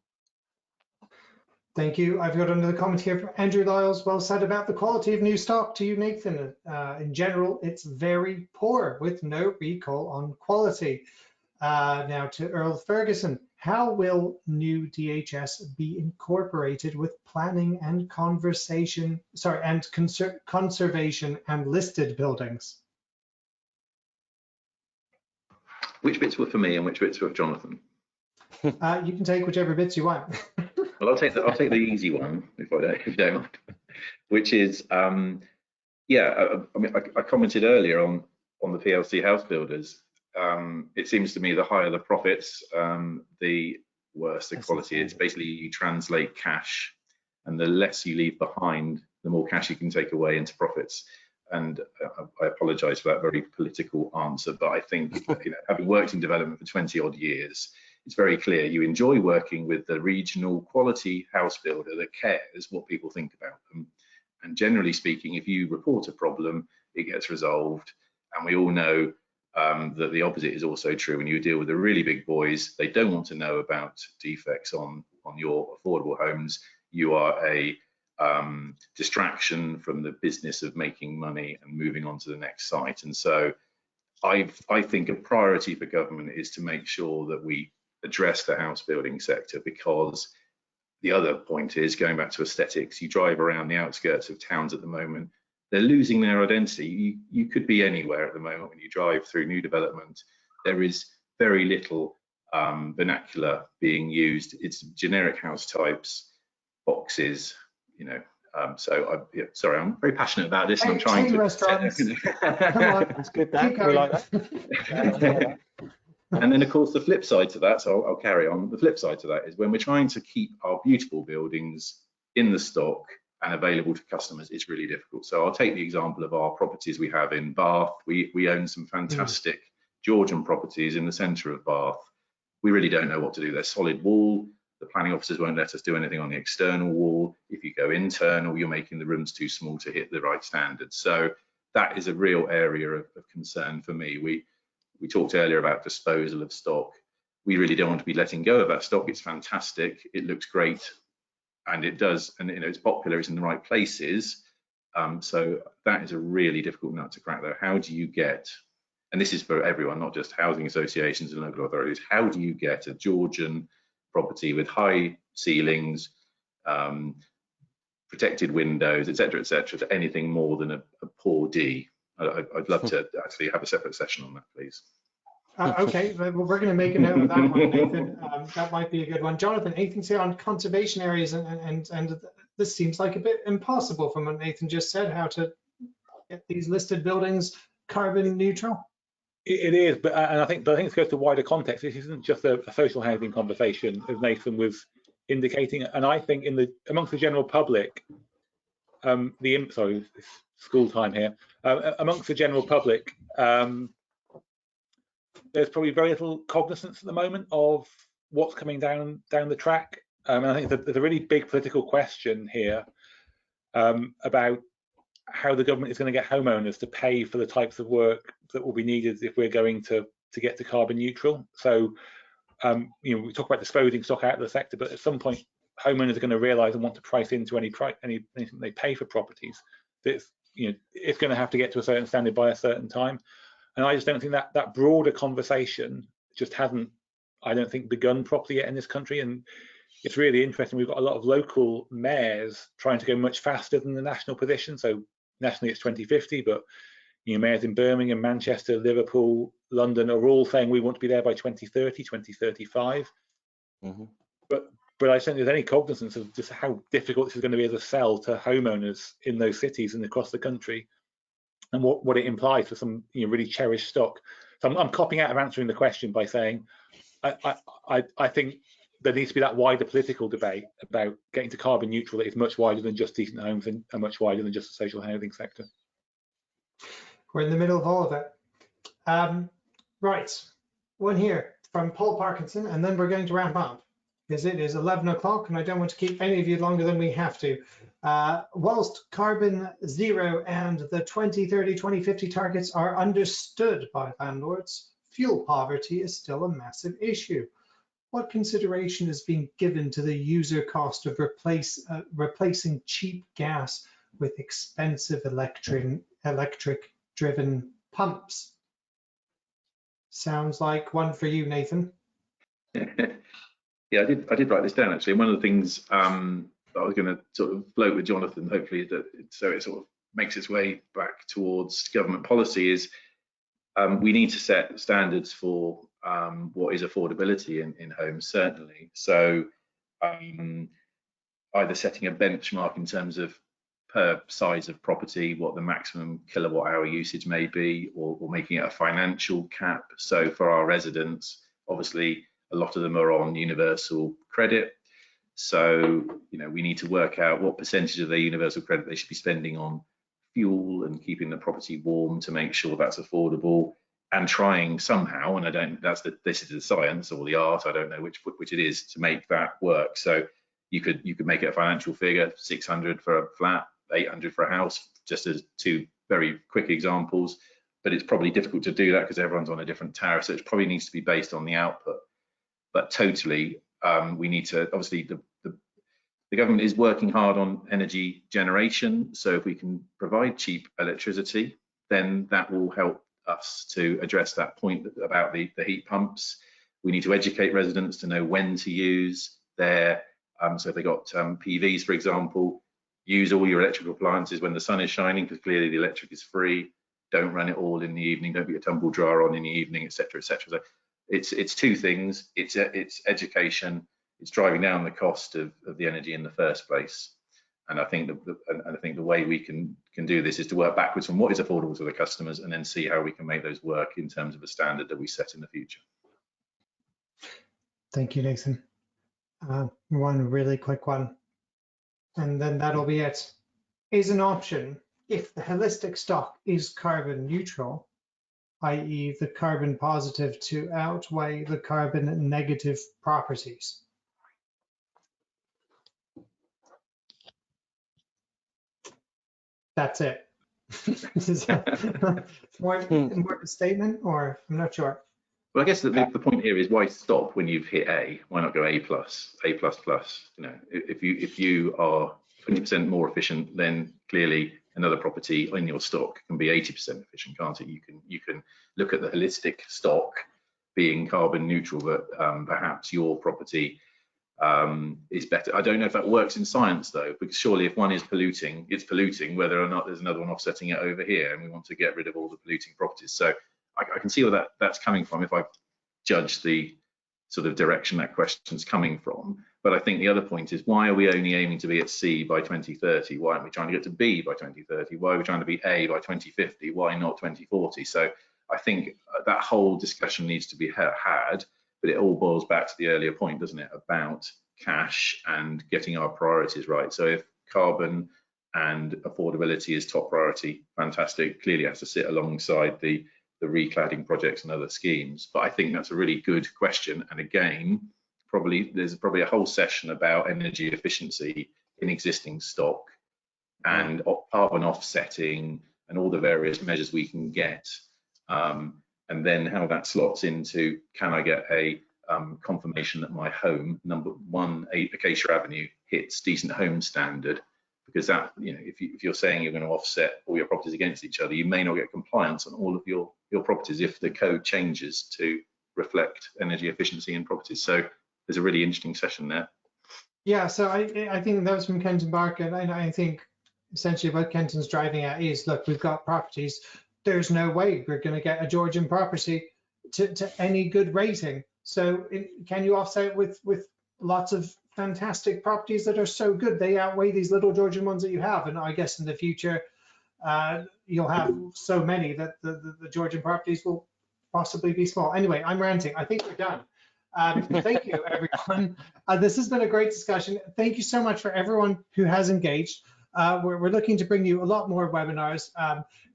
Thank you. I've got another comment here from Andrew Lyles. Well said about the quality of new stock. To you, Nathan. In general, it's very poor with no recall on quality. Now to Earl Ferguson. How will new DHS be incorporated with planning and conservation and listed buildings? Which bits were for me and which bits were for Jonathan? You can take whichever bits you want. Well, I'll take the easy one if you don't mind, which is yeah. I mean, I commented earlier on the PLC house builders. It seems to me the higher the profits, the worse the quality is. Basically, you translate cash, and the less you leave behind, the more cash you can take away into profits. And I apologise for that very political answer, but I think, you know, having worked in development for 20 odd years, it's very clear you enjoy working with the regional quality house builder that cares what people think about them. And generally speaking, if you report a problem, it gets resolved. And we all know that the opposite is also true. When you deal with the really big boys, they don't want to know about defects on your affordable homes. You are a distraction from the business of making money and moving on to the next site. And so I think a priority for government is to make sure that we address the house building sector, because the other point is, going back to aesthetics, you drive around the outskirts of towns at the moment, they're losing their identity. You could be anywhere at the moment when you drive through new development. There is very little vernacular being used. It's generic house types, boxes, you know. Sorry, I'm very passionate about this, and I'm trying to. Restaurants. Come on, that's good. We like that. And then, of course, the flip side to that, so I'll carry on. The flip side to that is when we're trying to keep our beautiful buildings in the stock and available to customers, it's really difficult. So I'll take the example of our properties we have in Bath. We own some fantastic Georgian properties in the centre of Bath. We really don't know what to do. They're solid wall. The planning officers won't let us do anything on the external wall. If you go internal, you're making the rooms too small to hit the right standards. So that is a real area of concern for me. We talked earlier about disposal of stock. We really don't want to be letting go of that stock. It's fantastic. It looks great, and it does, and you know, it's popular. It's in the right places. So that is a really difficult nut to crack, though. How do you get, and this is for everyone, not just housing associations and local authorities, how do you get a Georgian property with high ceilings, protected windows, etc., to anything more than a poor D? I'd love to actually have a separate session on that, please. Okay, well, we're going to make a note of that one, Nathan. That might be a good one. Jonathan, anything to say on conservation areas? And this seems like a bit impossible from what Nathan just said, how to get these listed buildings carbon neutral? It is, but and I think this goes to wider context. This isn't just a social housing conversation, as Nathan was indicating. And I think amongst the general public, sorry, it's school time here. Amongst the general public, there's probably very little cognizance at the moment of what's coming down the track. And I think there's a really big political question here about how the government is going to get homeowners to pay for the types of work that will be needed if we're going to get to carbon neutral. So, we talk about disposing stock out of the sector, but at some point, homeowners are going to realise and want to price into anything they pay for properties. It's going to have to get to a certain standard by a certain time. And I just don't think that broader conversation just hasn't, I don't think, begun properly yet in this country. And it's really interesting. We've got a lot of local mayors trying to go much faster than the national position. So nationally, it's 2050, but mayors in Birmingham, Manchester, Liverpool, London are all saying we want to be there by 2030, 2035. Mm-hmm. But I don't think there's any cognizance of just how difficult this is going to be as a sell to homeowners in those cities and across the country, and what it implies for some really cherished stock. So I'm copying out of answering the question by saying I think there needs to be that wider political debate about getting to carbon neutral that is much wider than just decent homes and much wider than just the social housing sector. We're in the middle of all of it. Right, one here from Paul Parkinson, and then we're going to wrap up because it is 11 o'clock and I don't want to keep any of you longer than we have to. Whilst carbon zero and the 2030, 2050 targets are understood by landlords, fuel poverty is still a massive issue. What consideration is being given to the user cost of replacing cheap gas with expensive electric-driven pumps? Sounds like one for you, Nathan. Yeah, I did write this down actually. One of the things I was going to sort of float with Jonathan, hopefully, so it sort of makes its way back towards government policy, is we need to set standards for what is affordability in homes, certainly. So either setting a benchmark in terms of per size of property, what the maximum kilowatt hour usage may be, or making it a financial cap. So for our residents, obviously, a lot of them are on universal credit. So, we need to work out what percentage of their universal credit they should be spending on fuel and keeping the property warm to make sure that's affordable, and trying somehow, and this is the science or the art, I don't know which it is, to make that work. So you could make it a financial figure, 600 for a flat, 800 for a house, just as two very quick examples, but it's probably difficult to do that because everyone's on a different tariff, so it probably needs to be based on the output. But totally, we need to, obviously, the government is working hard on energy generation, so if we can provide cheap electricity, then that will help us to address that point about the heat pumps. We need to educate residents to know when to use their, so if they got PVs, for example, use all your electrical appliances when the sun is shining, because clearly the electric is free. Don't run it all in the evening, don't put your tumble dryer on in the evening, etc., etc. So it's two things, it's education, it's driving down the cost of the energy in the first place. And I think the way we can do this is to work backwards from what is affordable to the customers, and then see how we can make those work in terms of a standard that we set in the future. Thank you, Nathan. One really quick one, and then that'll be it. Is an option if the holistic stock is carbon neutral, i.e. the carbon positive to outweigh the carbon negative properties? That's it. Is that more of a statement, or I'm not sure. Well, I guess the point here is, why stop when you've hit A? Why not go A+, A++? If you are 20% more efficient, then clearly another property in your stock can be 80% efficient, can't it? You can look at the holistic stock being carbon neutral, but perhaps your property is better. I don't know if that works in science though, because surely if one is polluting, it's polluting whether or not there's another one offsetting it over here, and we want to get rid of all the polluting properties. So I can see where that's coming from if I judge the sort of direction that question's coming from. But I think the other point is, why are we only aiming to be at C by 2030? Why aren't we trying to get to B by 2030? Why are we trying to be A by 2050? Why not 2040? So I think that whole discussion needs to be had, but it all boils back to the earlier point, doesn't it, about cash and getting our priorities right. So if carbon and affordability is top priority, fantastic. Clearly it has to sit alongside the recladding projects and other schemes. But I think that's a really good question. And again, there's probably a whole session about energy efficiency in existing stock and carbon offsetting and all the various measures we can get. And then how that slots into, can I get a confirmation that my home, number 1, Acacia Avenue, hits decent home standard? Because that, you know, if you're saying you're going to offset all your properties against each other, you may not get compliance on all of your properties if the code changes to reflect energy efficiency in properties. So there's a really interesting session there. Yeah, so I think that was from Kenton Barker, and I think essentially what Kenton's driving at is, look, we've got properties. There's no way we're going to get a Georgian property to any good rating. So can you offset with lots of fantastic properties that are so good they outweigh these little Georgian ones that you have? And I guess in the future you'll have so many that the Georgian properties will possibly be small. Anyway, I'm ranting. I think we're done. Thank you, everyone. This has been a great discussion. Thank you so much for everyone who has engaged. We're looking to bring you a lot more webinars.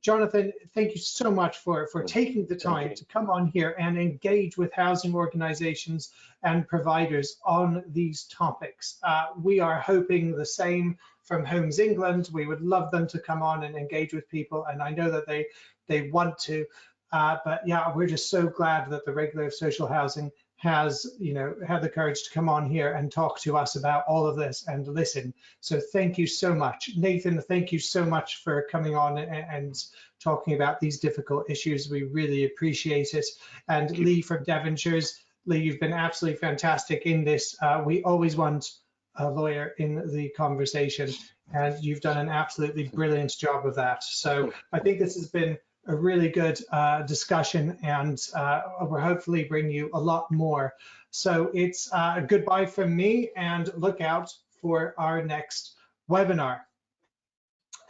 Jonathan, thank you so much for taking the time to come on here and engage with housing organizations and providers on these topics. We are hoping the same from Homes England. We would love them to come on and engage with people, and I know that they want to. But yeah, we're just so glad that the Regulator of Social Housing has, you know, had the courage to come on here and talk to us about all of this and listen. So thank you so much. Nathan, thank you so much for coming on and talking about these difficult issues. We really appreciate it. And Lee from Devonshires, Lee, you've been absolutely fantastic in this. We always want a lawyer in the conversation, and you've done an absolutely brilliant job of that. So I think this has been a really good discussion, and we'll hopefully bring you a lot more. So it's a goodbye from me, and look out for our next webinar.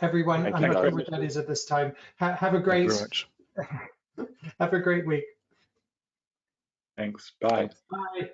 Everyone, I'm not sure what that is at this time. Have a great have a great week. Thanks. Bye. Bye.